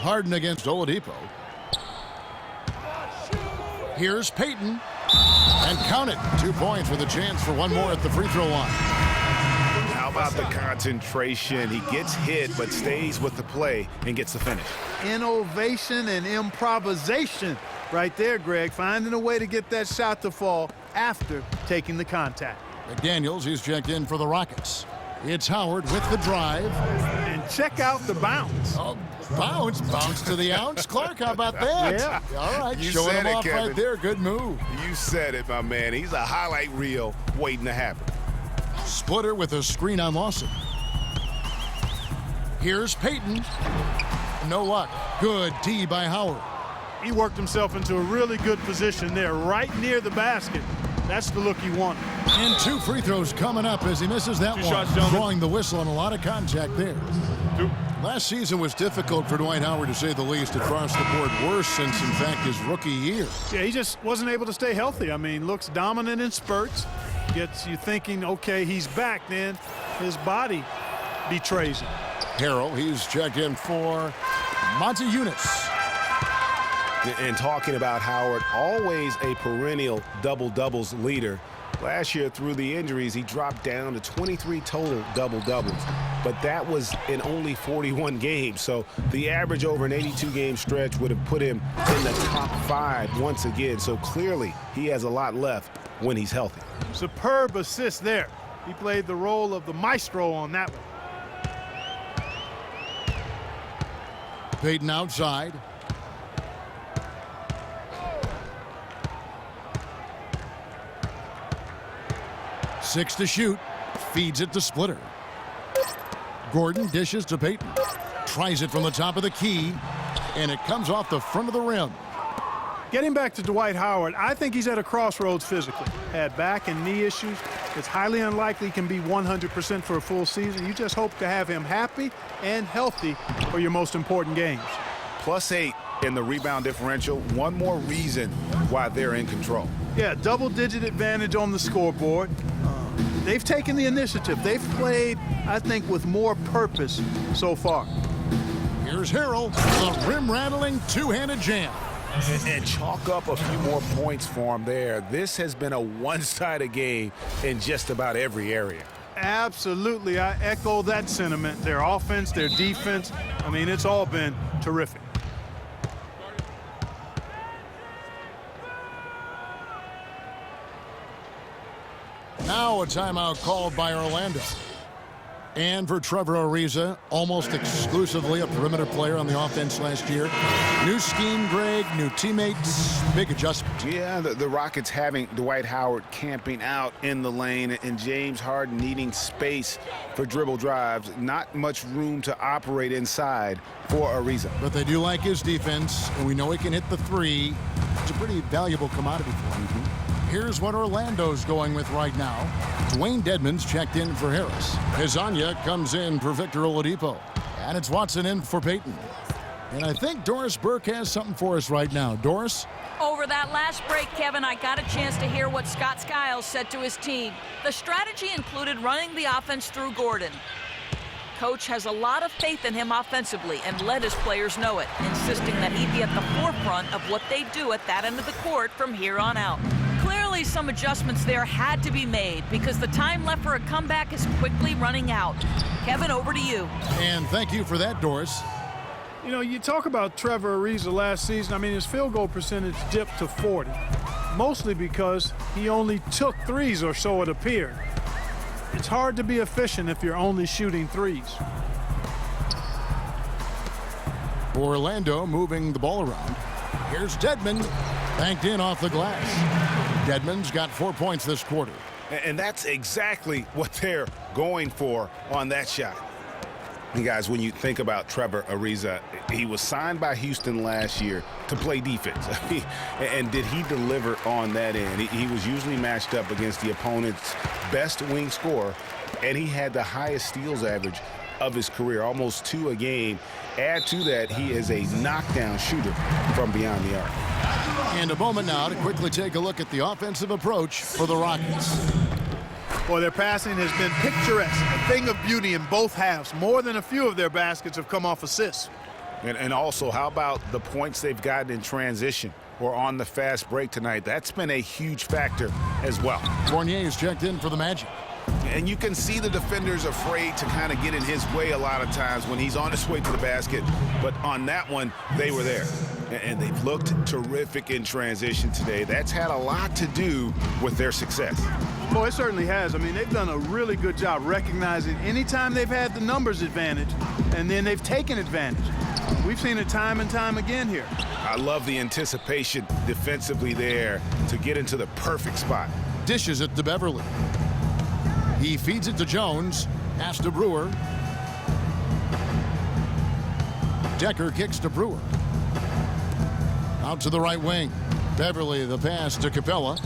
Harden against Oladipo. Here's Payton. And count it. 2 points with a chance for one more at the free throw line. How about the concentration? He gets hit but stays with the play and gets the finish. Innovation and improvisation right there, Greg. Finding a way to get that shot to fall after taking the contact. McDaniels, he's checked in for the Rockets. It's Howard with the drive. And check out the bounce. Oh, bounce to the ounce. Clark, how about that? Yeah. All right, You showing said him it, off Kevin. right there. Good move. You said it, my man. He's a highlight reel waiting to happen. Splitter with a screen on Lawson. Here's Payton. No luck. Good D by Howard. He worked himself into a really good position there, right near the basket. That's the look he wanted. And 2 free throws coming up as he misses that one. shots, gentlemen. Drawing the whistle and a lot of contact there. 2. Last season was difficult for Dwight Howard, to say the least, across the board. Worse since, in fact, his rookie year. Yeah, he just wasn't able to stay healthy. I mean, looks dominant in spurts. Gets you thinking, okay, he's back. Then his body betrays him. Harrell, he's checked in for Monty Eunice. And talking about Howard, always a perennial double-doubles leader. Last year, through the injuries, he dropped down to 23 total double-doubles. But that was in only 41 games. So the average over an 82-game stretch would have put him in the top 5 once again. So clearly, he has a lot left when he's healthy. Superb assist there. He played the role of the maestro on that one. Payton outside. Six to shoot. Feeds it to Splitter. Gordon dishes to Payton. Tries it from the top of the key. And it comes off the front of the rim. Getting back to Dwight Howard, I think he's at a crossroads physically. Had back and knee issues. It's highly unlikely he can be 100% for a full season. You just hope to have him happy and healthy for your most important games. +8 in the rebound differential. One more reason why they're in control. Yeah, double-digit advantage on the scoreboard. They've taken the initiative. They've played, I think, with more purpose so far. Here's Harrell. The rim-rattling two-handed jam. And chalk up a few more points for him there. This has been a one-sided game in just about every area. Absolutely. I echo that sentiment. Their offense, their defense, I mean, it's all been terrific. Now a timeout called by Orlando. And for Trevor Ariza, almost exclusively a perimeter player on the offense last year. New scheme, Greg, new teammates, big adjustment. Yeah, the Rockets having Dwight Howard camping out in the lane and James Harden needing space for dribble drives. Not much room to operate inside for Ariza. But they do like his defense, and we know he can hit the three. It's a pretty valuable commodity for him. Here's what Orlando's going with right now. Dwayne Dedmon's checked in for Harris. Hezonja comes in for Victor Oladipo. And it's Watson in for Payton. And I think Doris Burke has something for us right now. Doris? Over that last break, Kevin, I got a chance to hear what Scott Skiles said to his team. The strategy included running the offense through Gordon. Coach has a lot of faith in him offensively and let his players know it, insisting that he be at the forefront of what they do at that end of the court from here on out. Clearly, some adjustments there had to be made because the time left for a comeback is quickly running out. Kevin, over to you. And thank you for that, Doris. You know, you talk about Trevor Ariza last season. I mean, his field goal percentage dipped to 40, mostly because he only took threes, or so it appeared. It's hard to be efficient if you're only shooting threes. Orlando moving the ball around. Here's Dedmon, banked in off the glass. Dedmon's got 4 points this quarter. And that's exactly what they're going for on that shot. And guys, when you think about Trevor Ariza, he was signed by Houston last year to play defense. And did he deliver on that end? He was usually matched up against the opponent's best wing scorer, and he had the highest steals average of his career, almost 2 a game. Add to that, he is a knockdown shooter from beyond the arc. And a moment now to quickly take a look at the offensive approach for the Rockets. Well, their passing has been picturesque, a thing of beauty in both halves. More than a few of their baskets have come off assists. And also, how about the points they've gotten in transition or on the fast break tonight? That's been a huge factor as well. Fournier is checked in for the Magic. And you can see the defenders afraid to kind of get in his way a lot of times when he's on his way to the basket. But on that one, they were there. And they've looked terrific in transition today. That's had a lot to do with their success. Well, it certainly has. I mean, they've done a really good job recognizing anytime they've had the numbers advantage, and then they've taken advantage. We've seen it time and time again here. I love the anticipation defensively there to get into the perfect spot. Dishes it to Beverly. He feeds it to Jones. Pass to Brewer. Decker kicks to Brewer. Out to the right wing. Beverly the pass to Capella.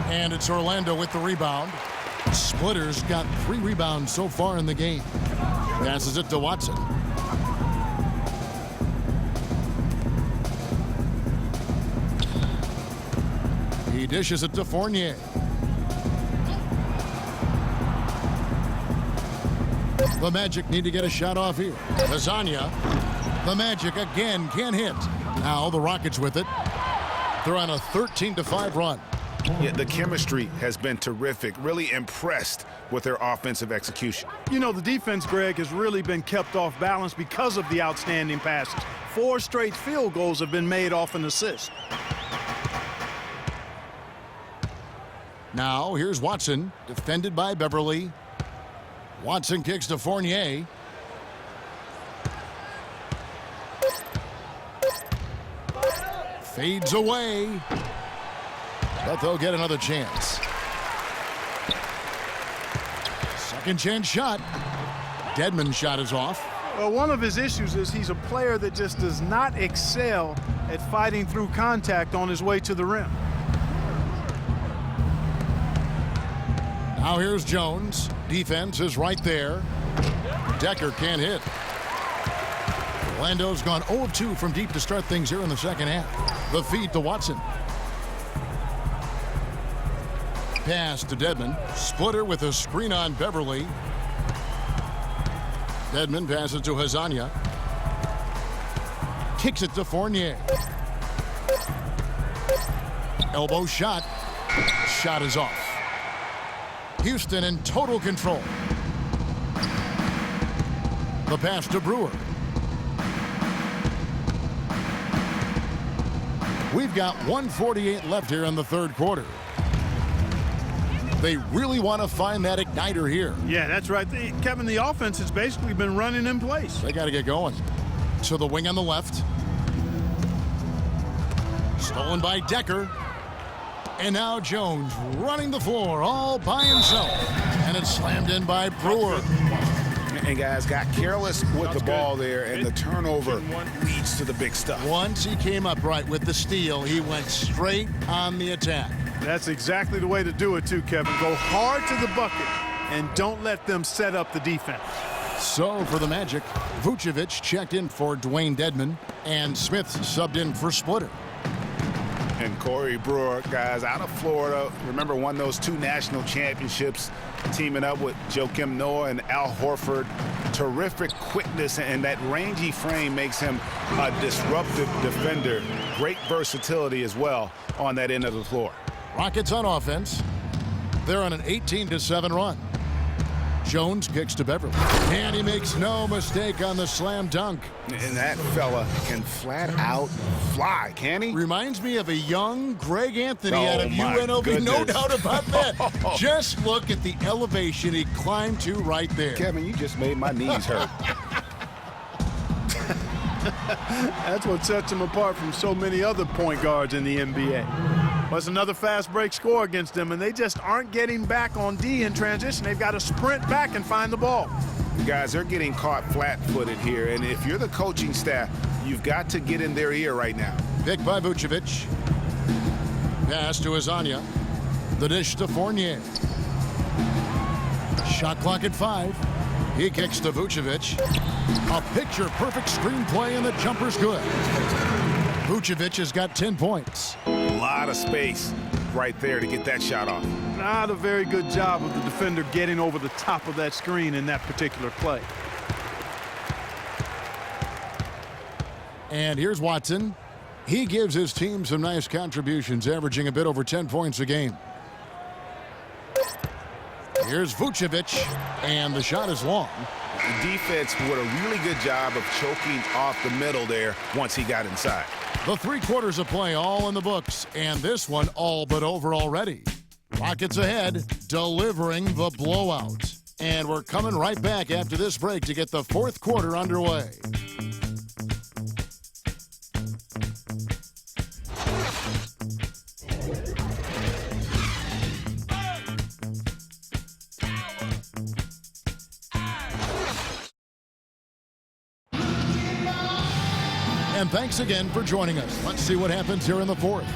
And it's Orlando with the rebound. Splitter's got 3 rebounds so far in the game. Passes it to Watson. He dishes it to Fournier. The Magic need to get a shot off here. Lasagna. The Magic again can't hit. Now the Rockets with it. They're on a 13-5 run. Yeah, the chemistry has been terrific. Really impressed with their offensive execution. You know, the defense, Greg, has really been kept off balance because of the outstanding passes. 4 straight field goals have been made off an assist. Now here's Watson, defended by Beverly. Watson kicks to Fournier. Fades away. But they'll get another chance. Second chance shot. Dedmon's shot is off. Well, one of his issues is he's a player that just does not excel at fighting through contact on his way to the rim. Now here's Jones. Defense is right there. Decker can't hit. Orlando's gone 0 of 2 from deep to start things here in the second half. The feed to Watson. Pass to Dedmon. Splitter with a screen on Beverly. Dedmon passes to Hazania. Kicks it to Fournier. Elbow shot. Shot is off. Houston in total control. The pass to Brewer. We've got 1:48 left here in the third quarter. They really want to find that igniter here. Yeah, that's right. Kevin, the offense has basically been running in place. They got to get going. To the wing on the left. Stolen by Decker. And now Jones running the floor all by himself. And it's slammed in by Brewer. And guys got careless with the ball there, and the turnover leads to the big stuff. Once he came up right with the steal, he went straight on the attack. That's exactly the way to do it too, Kevin. Go hard to the bucket and don't let them set up the defense. So for the Magic, Vucevic checked in for Dwayne Dedmon, and Smith subbed in for Splitter. And Corey Brewer, guys, out of Florida. Remember, won those 2 national championships, teaming up with Joakim Noah and Al Horford. Terrific quickness, and that rangy frame makes him a disruptive defender. Great versatility as well on that end of the floor. Rockets on offense. They're on an 18-7 run. Jones kicks to Beverly. And he makes no mistake on the slam dunk. And that fella can flat out fly, can he? Reminds me of a young Greg Anthony Oh, out of my UNLV. goodness. No doubt about that. Just look at the elevation he climbed to right there. Kevin, you just made my knees hurt. That's what sets him apart from so many other point guards in the NBA. Was another fast break score against them, and they just aren't getting back on D in transition. They've got to sprint back and find the ball. Guys, they're getting caught flat-footed here, and if you're the coaching staff, you've got to get in their ear right now. Pick by Vucevic. Pass to Azania. The dish to Fournier. Shot clock at 5. He kicks to Vucevic. A picture-perfect screenplay, and the jumper's good. Vucevic has got 10 points. A lot of space right there to get that shot off. Not a very good job of the defender getting over the top of that screen in that particular play. And here's Watson. He gives his team some nice contributions, averaging a bit over 10 points a game. Here's Vucevic, and the shot is long. The defense did a really good job of choking off the middle there once he got inside. The 3 quarters of play all in the books, and this one all but over already. Rockets ahead, delivering the blowout. And we're coming right back after this break to get the 4th quarter underway. And thanks again for joining us. Let's see what happens here in the 4th.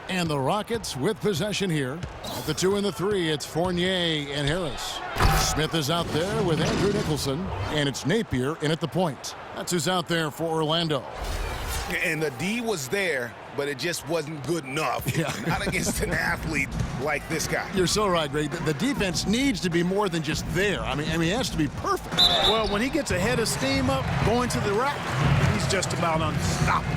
And the Rockets with possession here. At the 2 and the 3, it's Fournier and Harris. Smith is out there with Andrew Nicholson, and it's Napier in at the point. That's who's out there for Orlando. And the D was there, but it just wasn't good enough. Yeah. Not against an athlete like this guy. You're so right, Greg. The defense needs to be more than just there. I mean, he has to be perfect. Well, when he gets a head of steam up, going to the rack, he's just about unstoppable.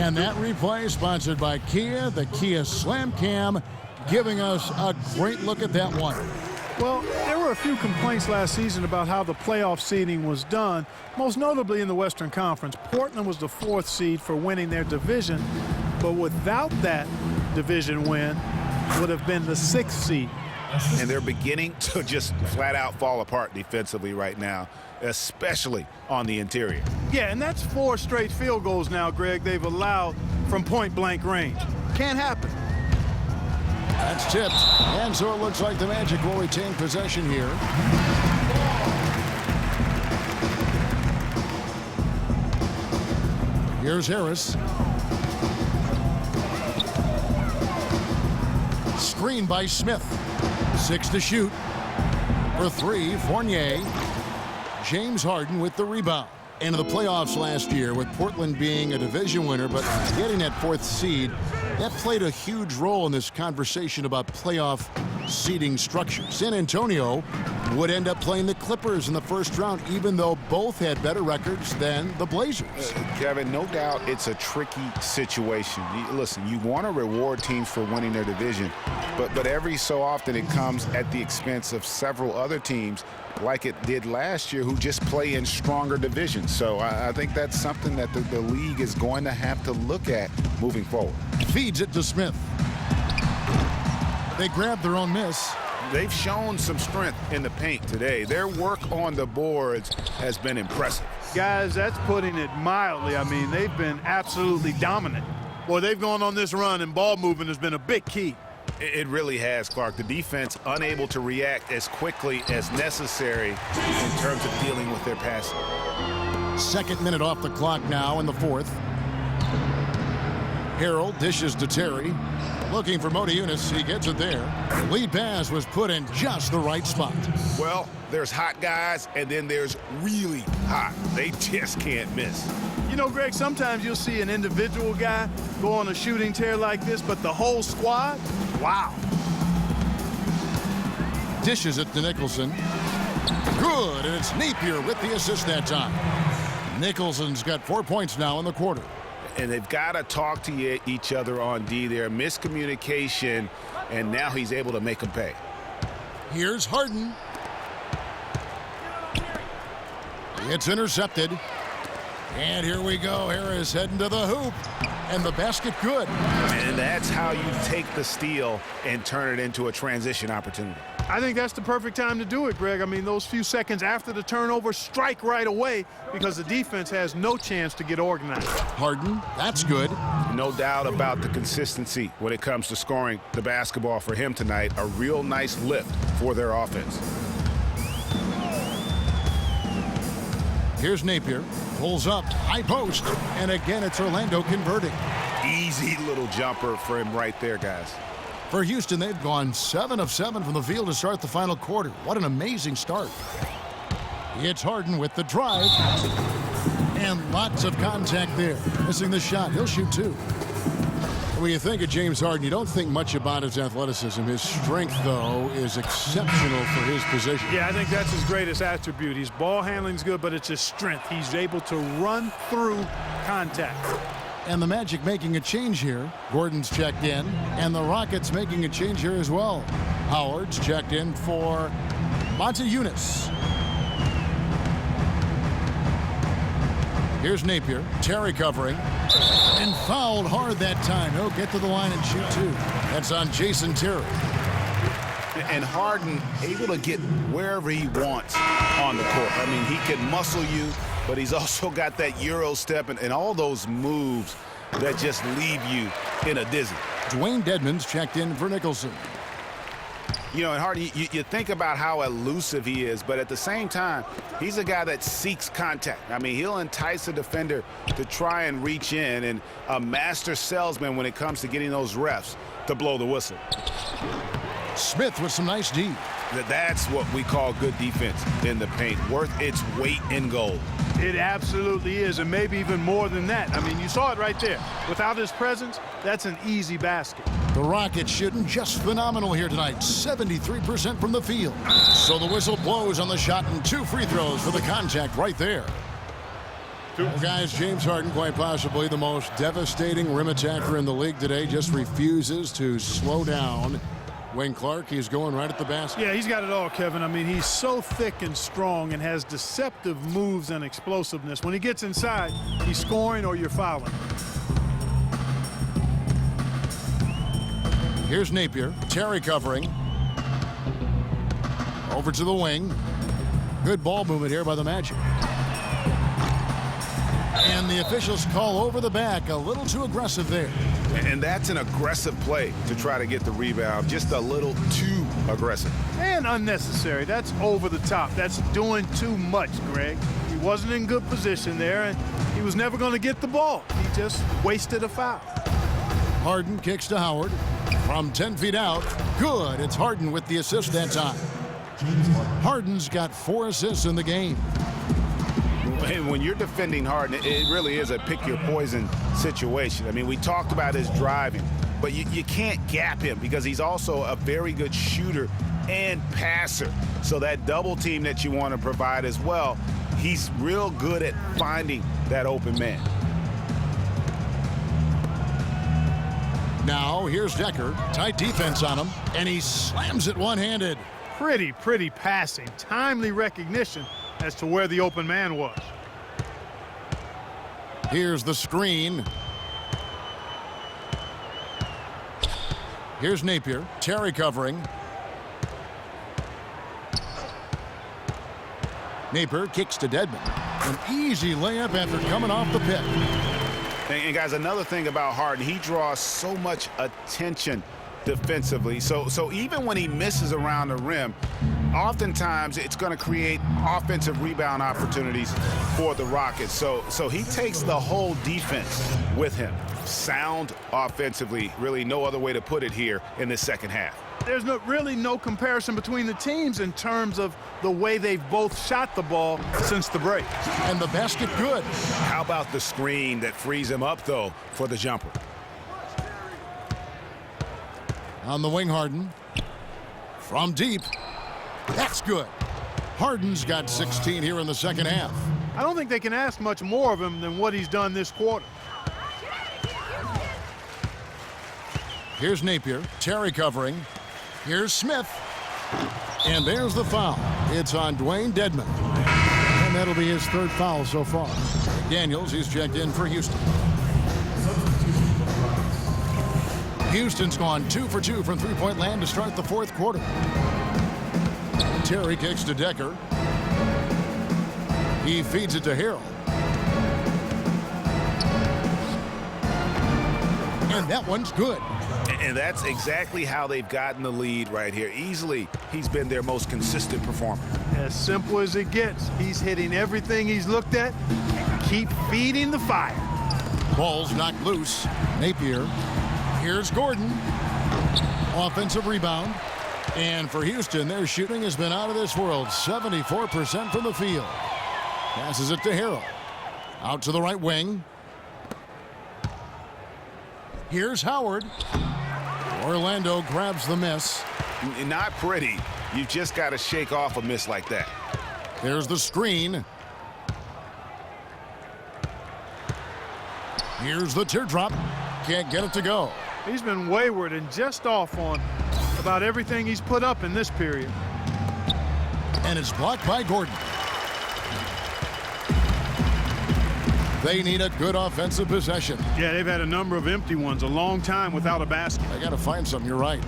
And that replay sponsored by Kia, the Kia Slam Cam, giving us a great look at that one. Well, there were a few complaints last season about how the playoff seeding was done, most notably in the Western Conference. Portland was the 4th seed for winning their division, but without that division win, would have been the 6th seed. And they're beginning to just flat out fall apart defensively right now, especially on the interior. Yeah, and that's 4 straight field goals now, Greg, they've allowed from point-blank range. Can't happen. That's tipped, and so it looks like the Magic will retain possession here. Here's Harris. Screen by Smith. 6 to shoot. For 3, Fournier. James Harden with the rebound. Into the playoffs last year with Portland being a division winner, but getting that 4th seed, that played a huge role in this conversation about playoff seeding structure. San Antonio would end up playing the Clippers in the first round, even though both had better records than the Blazers. Kevin, no doubt it's a tricky situation. Listen, you want to reward teams for winning their division, but every so often it comes at the expense of several other teams like it did last year, who just play in stronger divisions. So I think that's something that the league is going to have to look at moving forward. Feeds it to Smith. They grab their own miss. They've shown some strength in the paint today. Their work on the boards has been impressive. Guys, that's putting it mildly. I mean, they've been absolutely dominant. Boy, they've gone on this run, and ball movement has been a big key. It really has, Clark. The defense unable to react as quickly as necessary in terms of dealing with their passing. 2nd minute off the clock now in the 4th. Harrell dishes to Terry. Looking for Motiejunas. He gets it there. The lead pass was put in just the right spot. Well, there's hot guys, and then there's really hot. They just can't miss. You know, Greg, sometimes you'll see an individual guy go on a shooting tear like this, but the whole squad, wow. Dishes it to Nicholson. Good, and it's Napier with the assist that time. Nicholson's got 4 points now in the quarter. And they've got to talk to each other on D there. Miscommunication, and now he's able to make them pay. Here's Harden. It's intercepted. And here we go. Harris heading to the hoop. And the basket good. And that's how you take the steal and turn it into a transition opportunity. I think that's the perfect time to do it, Greg. I mean, those few seconds after the turnover, strike right away because the defense has no chance to get organized. Harden, that's good. No doubt about the consistency when it comes to scoring the basketball for him tonight. A real nice lift for their offense. Here's Napier. Pulls up, high post, and again it's Orlando converting. Easy little jumper for him right there, guys. For Houston, they've gone 7 of 7 from the field to start the final quarter. What an amazing start. It's Harden with the drive. And lots of contact there. Missing the shot. He'll shoot 2. When you think of James Harden, you don't think much about his athleticism. His strength, though, is exceptional for his position. Yeah, I think that's his greatest attribute. His ball handling's good, but it's his strength. He's able to run through contact. And the Magic making a change here. Gordon's checked in, and the Rockets making a change here as well. Howard's checked in for Montejunas. Here's Napier. Terry covering. And fouled hard that time. He'll get to the line and shoot 2. That's on Jason Terry. And Harden able to get wherever he wants on the court. I mean, he can muscle you, but he's also got that Euro step and all those moves that just leave you in a dizzy. Dwayne Dedmon's checked in for Nicholson. You know, and Harden, you think about how elusive he is, but at the same time, he's a guy that seeks contact. I mean, he'll entice a defender to try and reach in, and a master salesman when it comes to getting those refs to blow the whistle. Smith with some nice D. That's what we call good defense in the paint, worth its weight in gold. It absolutely is, and maybe even more than that. I mean, you saw it right there. Without his presence, that's an easy basket. The Rockets shooting just phenomenal here tonight. 73% from the field. So the whistle blows on the shot and 2 free throws for the contact right there. Well, guys, James Harden, quite possibly the most devastating rim attacker in the league today, just refuses to slow down. Wayne Clark, he's going right at the basket. Yeah, he's got it all, Kevin. I mean, he's so thick and strong and has deceptive moves and explosiveness. When he gets inside, he's scoring or you're fouling. Here's Napier. Terry covering. Over to the wing. Good ball movement here by the Magic. And the officials call over the back. A little too aggressive there. And that's an aggressive play to try to get the rebound. Just a little too aggressive. And unnecessary. That's over the top. That's doing too much, Greg. He wasn't in good position there, and he was never going to get the ball. He just wasted a foul. Harden kicks to Howard. From 10 feet out. Good. It's Harden with the assist that time. Harden's got 4 assists in the game. And when you're defending Harden, it really is a pick-your-poison situation. I mean, we talked about his driving, but you can't gap him because he's also a very good shooter and passer. So that double team that you want to provide as well, he's real good at finding that open man. Now, here's Decker. Tight defense on him, and he slams it one-handed. Pretty passing. Timely recognition as to where the open man was. Here's the screen. Here's Napier. Terry covering. Napier kicks to Dedmon. An easy layup after coming off the pick. And guys, another thing about Harden, he draws so much attention defensively. So even when he misses around the rim, oftentimes it's going to create offensive rebound opportunities for the Rockets. So he takes the whole defense with him. Sound offensively, really no other way to put it here in the second half. There's really no comparison between the teams in terms of the way they've both shot the ball since the break. And the basket good. How about the screen that frees him up, though, for the jumper? On the wing, Harden. From deep. That's good. Harden's got 16 here in the second half. I don't think they can ask much more of him than what he's done this quarter. Here's Napier. Terry covering. Here's Smith. And there's the foul. It's on Dwayne Dedmon. And that'll be his 3rd foul so far. Daniels, he's checked in for Houston. Houston's gone 2 for 2 from three-point land to start the 4th quarter. Terry kicks to Decker. He feeds it to Harrell. And that one's good. And that's exactly how they've gotten the lead right here. Easily, he's been their most consistent performer. As simple as it gets. He's hitting everything he's looked at. Keep feeding the fire. Ball's knocked loose. Napier. Here's Gordon. Offensive rebound. And for Houston, their shooting has been out of this world. 74% from the field. Passes it to Harrell. Out to the right wing. Here's Howard. Orlando grabs the miss. Not pretty. You've just got to shake off a miss like that. There's the screen. Here's the teardrop. Can't get it to go. He's been wayward and just off on about everything he's put up in this period. And it's blocked by Gordon. They need a good offensive possession. Yeah, they've had a number of empty ones, a long time without a basket. I got to find something. You're right.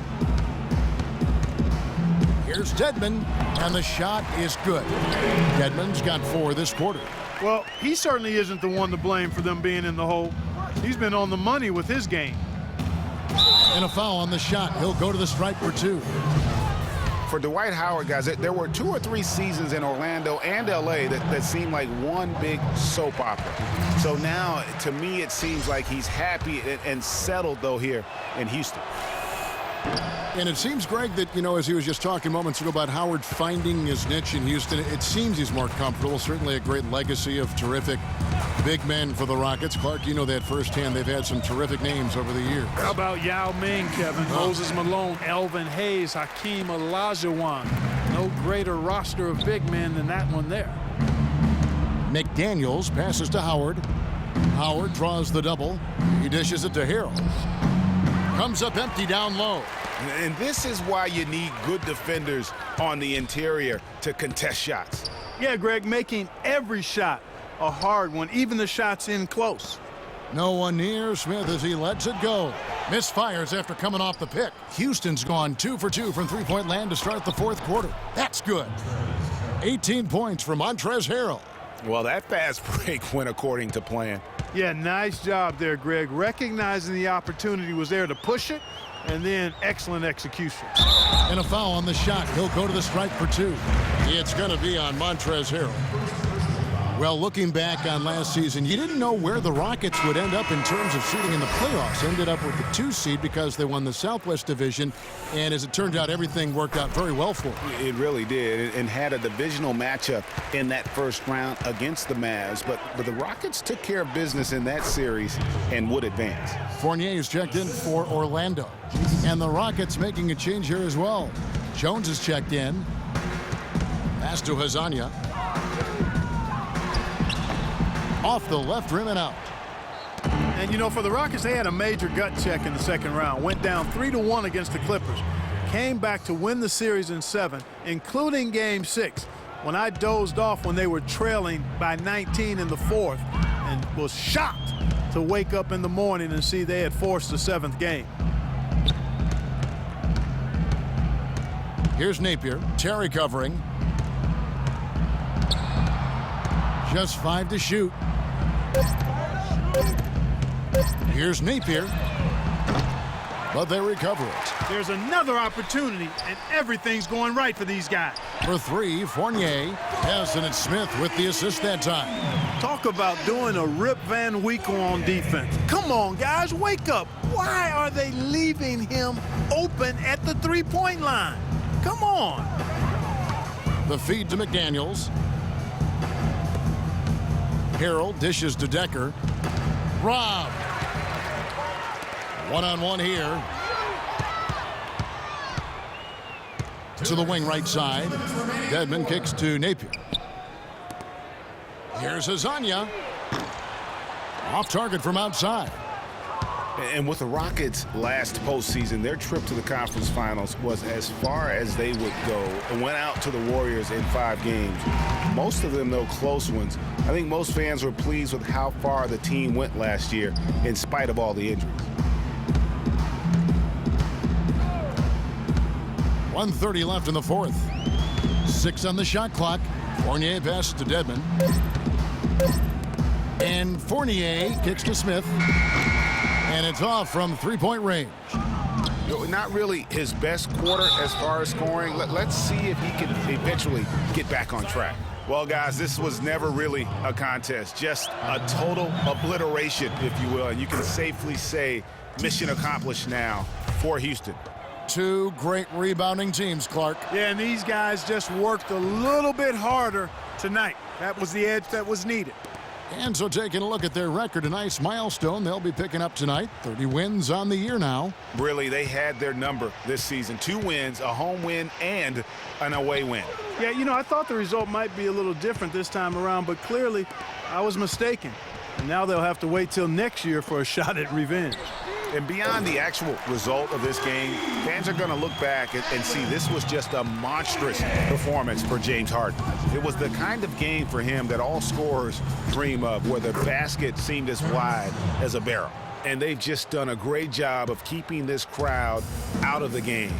Here's Dedmon, and the shot is good. Dedmon's got 4 this quarter. Well, he certainly isn't the one to blame for them being in the hole. He's been on the money with his game. And a foul on the shot. He'll go to the stripe for 2. For Dwight Howard, guys, there were 2 or 3 seasons in Orlando and LA that seemed like one big soap opera. So now, to me, it seems like he's happy and settled, though, here in Houston. And it seems, Greg, that, you know, as he was just talking moments ago about Howard finding his niche in Houston, it seems he's more comfortable. Certainly a great legacy of terrific big men for the Rockets. Clark, you know that firsthand. They've had some terrific names over the years. How about Yao Ming, Kevin? Moses Malone, Elvin Hayes, Hakeem Olajuwon. No greater roster of big men than that one there. McDaniels passes to Howard. Howard draws the double. He dishes it to Harrell. Comes up empty down low. And this is why you need good defenders on the interior to contest shots. Yeah, Greg, making every shot a hard one, even the shots in close. No one near Smith as he lets it go. Misfires after coming off the pick. Houston's gone 2 for 2 from three-point land to start the 4th quarter. That's good. 18 points for Montrezl Harrell. Well, that fast break went according to plan. Yeah, nice job there, Greg. Recognizing the opportunity was there to push it, and then excellent execution. And a foul on the shot. He'll go to the stripe for 2. It's going to be on Montrezl Harrell. Well, looking back on last season, you didn't know where the Rockets would end up in terms of seeding in the playoffs. Ended up with the 2 seed because they won the Southwest Division. And as it turned out, everything worked out very well for them. It really did, and had a divisional matchup in that first round against the Mavs. But the Rockets took care of business in that series and would advance. Fournier is checked in for Orlando. And the Rockets making a change here as well. Jones is checked in. Pass to Hazanya. Off the left rim and out. And, you know, for the Rockets, they had a major gut check in the second round. Went down 3-1 against the Clippers. Came back to win the series in 7, including Game 6, when I dozed off when they were trailing by 19 in the 4th and was shocked to wake up in the morning and see they had forced the 7th game. Here's Napier. Terry covering. Just 5 to shoot. Here's Napier. But they recover it. There's another opportunity, and everything's going right for these guys. For 3, Fournier. Hassan and Smith with the assist that time. Talk about doing a Rip Van Winkle on defense. Come on, guys, wake up. Why are they leaving him open at the three-point line? Come on. The feed to McDaniels. Harrell dishes to Decker. Rob. One-on-one here. To the wing right side. Dedmon kicks to Napier. Here's Hazanya. Off target from outside. And with the Rockets last postseason, their trip to the conference finals was as far as they would go and went out to the Warriors in 5 games. Most of them, though, close ones. I think most fans were pleased with how far the team went last year in spite of all the injuries. 1:30 left in the 4th. 6 on the shot clock. Fournier passes to Dedmon. And Fournier kicks to Smith. And it's off from three-point range. Not really his best quarter as far as scoring. Let's see if he can eventually get back on track. Well, guys, this was never really a contest, just a total obliteration, if you will. And you can safely say mission accomplished now for Houston. Two great rebounding teams, Clark. Yeah, and these guys just worked a little bit harder tonight. That was the edge that was needed. And so taking a look at their record, a nice milestone they'll be picking up tonight. 30 wins on the year now. Really, they had their number this season. 2 wins, a home win, and an away win. Yeah, you know, I thought the result might be a little different this time around, but clearly I was mistaken. And now they'll have to wait till next year for a shot at revenge. And beyond the actual result of this game, fans are going to look back and see this was just a monstrous performance for James Harden. It was the kind of game for him that all scorers dream of, where the basket seemed as wide as a barrel. And they've just done a great job of keeping this crowd out of the game.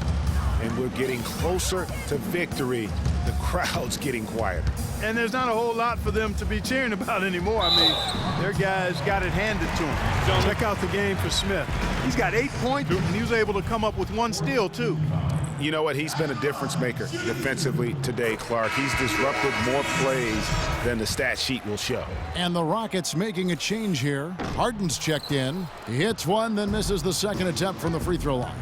And we're getting closer to victory. The crowd's getting quieter. And there's not a whole lot for them to be cheering about anymore. I mean, their guys got it handed to them. Check out the game for Smith. He's got 8 points, and he was able to come up with 1 steal, too. You know what? He's been a difference maker defensively today, Clark. He's disrupted more plays than the stat sheet will show. And the Rockets making a change here. Harden's checked in. He hits one, then misses the second attempt from the free throw line.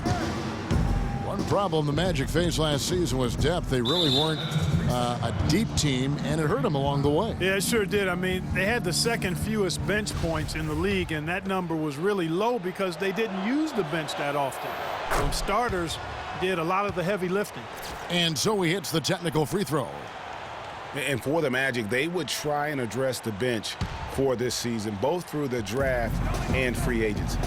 One problem the Magic faced last season was depth. They really weren't a deep team, and it hurt them along the way. Yeah, it sure did. I mean, they had the second fewest bench points in the league, and that number was really low because they didn't use the bench that often. Some starters did a lot of the heavy lifting. And so he hits the technical free throw. And for the Magic, they would try and address the bench for this season, both through the draft and free agency.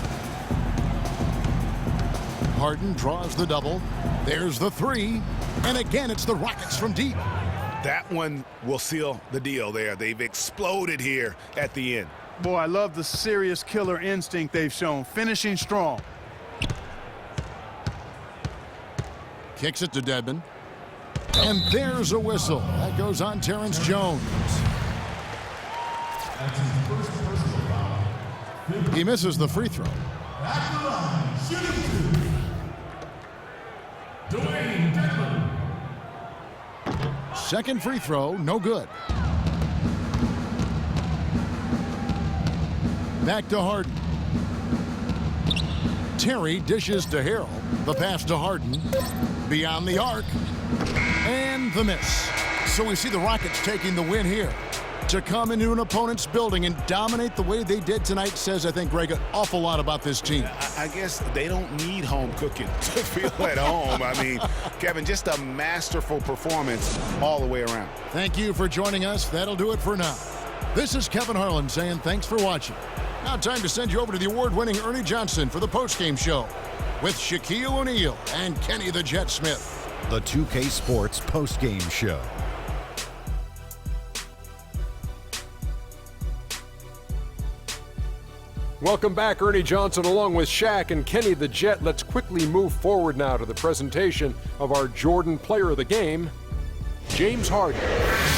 Harden draws the double. There's the 3. And again, it's the Rockets from deep. That one will seal the deal there. They've exploded here at the end. Boy, I love the serious killer instinct they've shown, finishing strong. Kicks it to Dedmon. And there's a whistle. That goes on Terrence Jones. He misses the free throw. Second free throw, no good. Back to Harden. Terry dishes to Harrell. The pass to Harden. Beyond the arc. And the miss. So we see the Rockets taking the win here. To come into an opponent's building and dominate the way they did tonight says, I think, Greg, an awful lot about this team. I guess they don't need home cooking to feel at home. I mean, Kevin, just a masterful performance all the way around. Thank you for joining us. That'll do it for now. This is Kevin Harlan saying thanks for watching. Now time to send you over to the award-winning Ernie Johnson for the postgame show with Shaquille O'Neal and Kenny the Jet Smith. The 2K Sports postgame show. Welcome back, Ernie Johnson along with Shaq and Kenny the Jet. Let's quickly move forward now to the presentation of our Jordan Player of the Game, James Harden.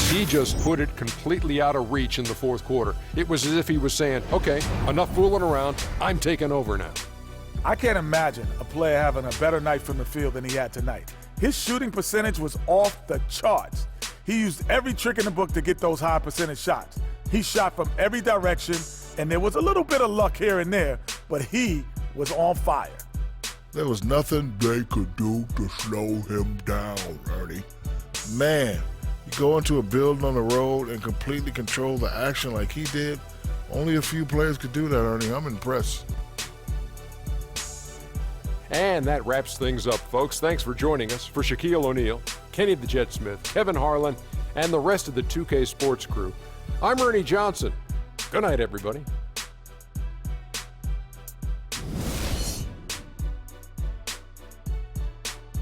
He just put it completely out of reach in the fourth quarter. It was as if he was saying, okay, enough fooling around, I'm taking over now. I can't imagine a player having a better night from the field than he had tonight. His shooting percentage was off the charts. He used every trick in the book to get those high percentage shots. He shot from every direction, and there was a little bit of luck here and there, but he was on fire. There was nothing they could do to slow him down, Ernie. Man, you go into a building on the road and completely control the action like he did. Only a few players could do that, Ernie. I'm impressed. And that wraps things up, folks. Thanks for joining us. For Shaquille O'Neal, Kenny the Jet Smith, Kevin Harlan, and the rest of the 2K Sports crew, I'm Ernie Johnson. Good night, everybody.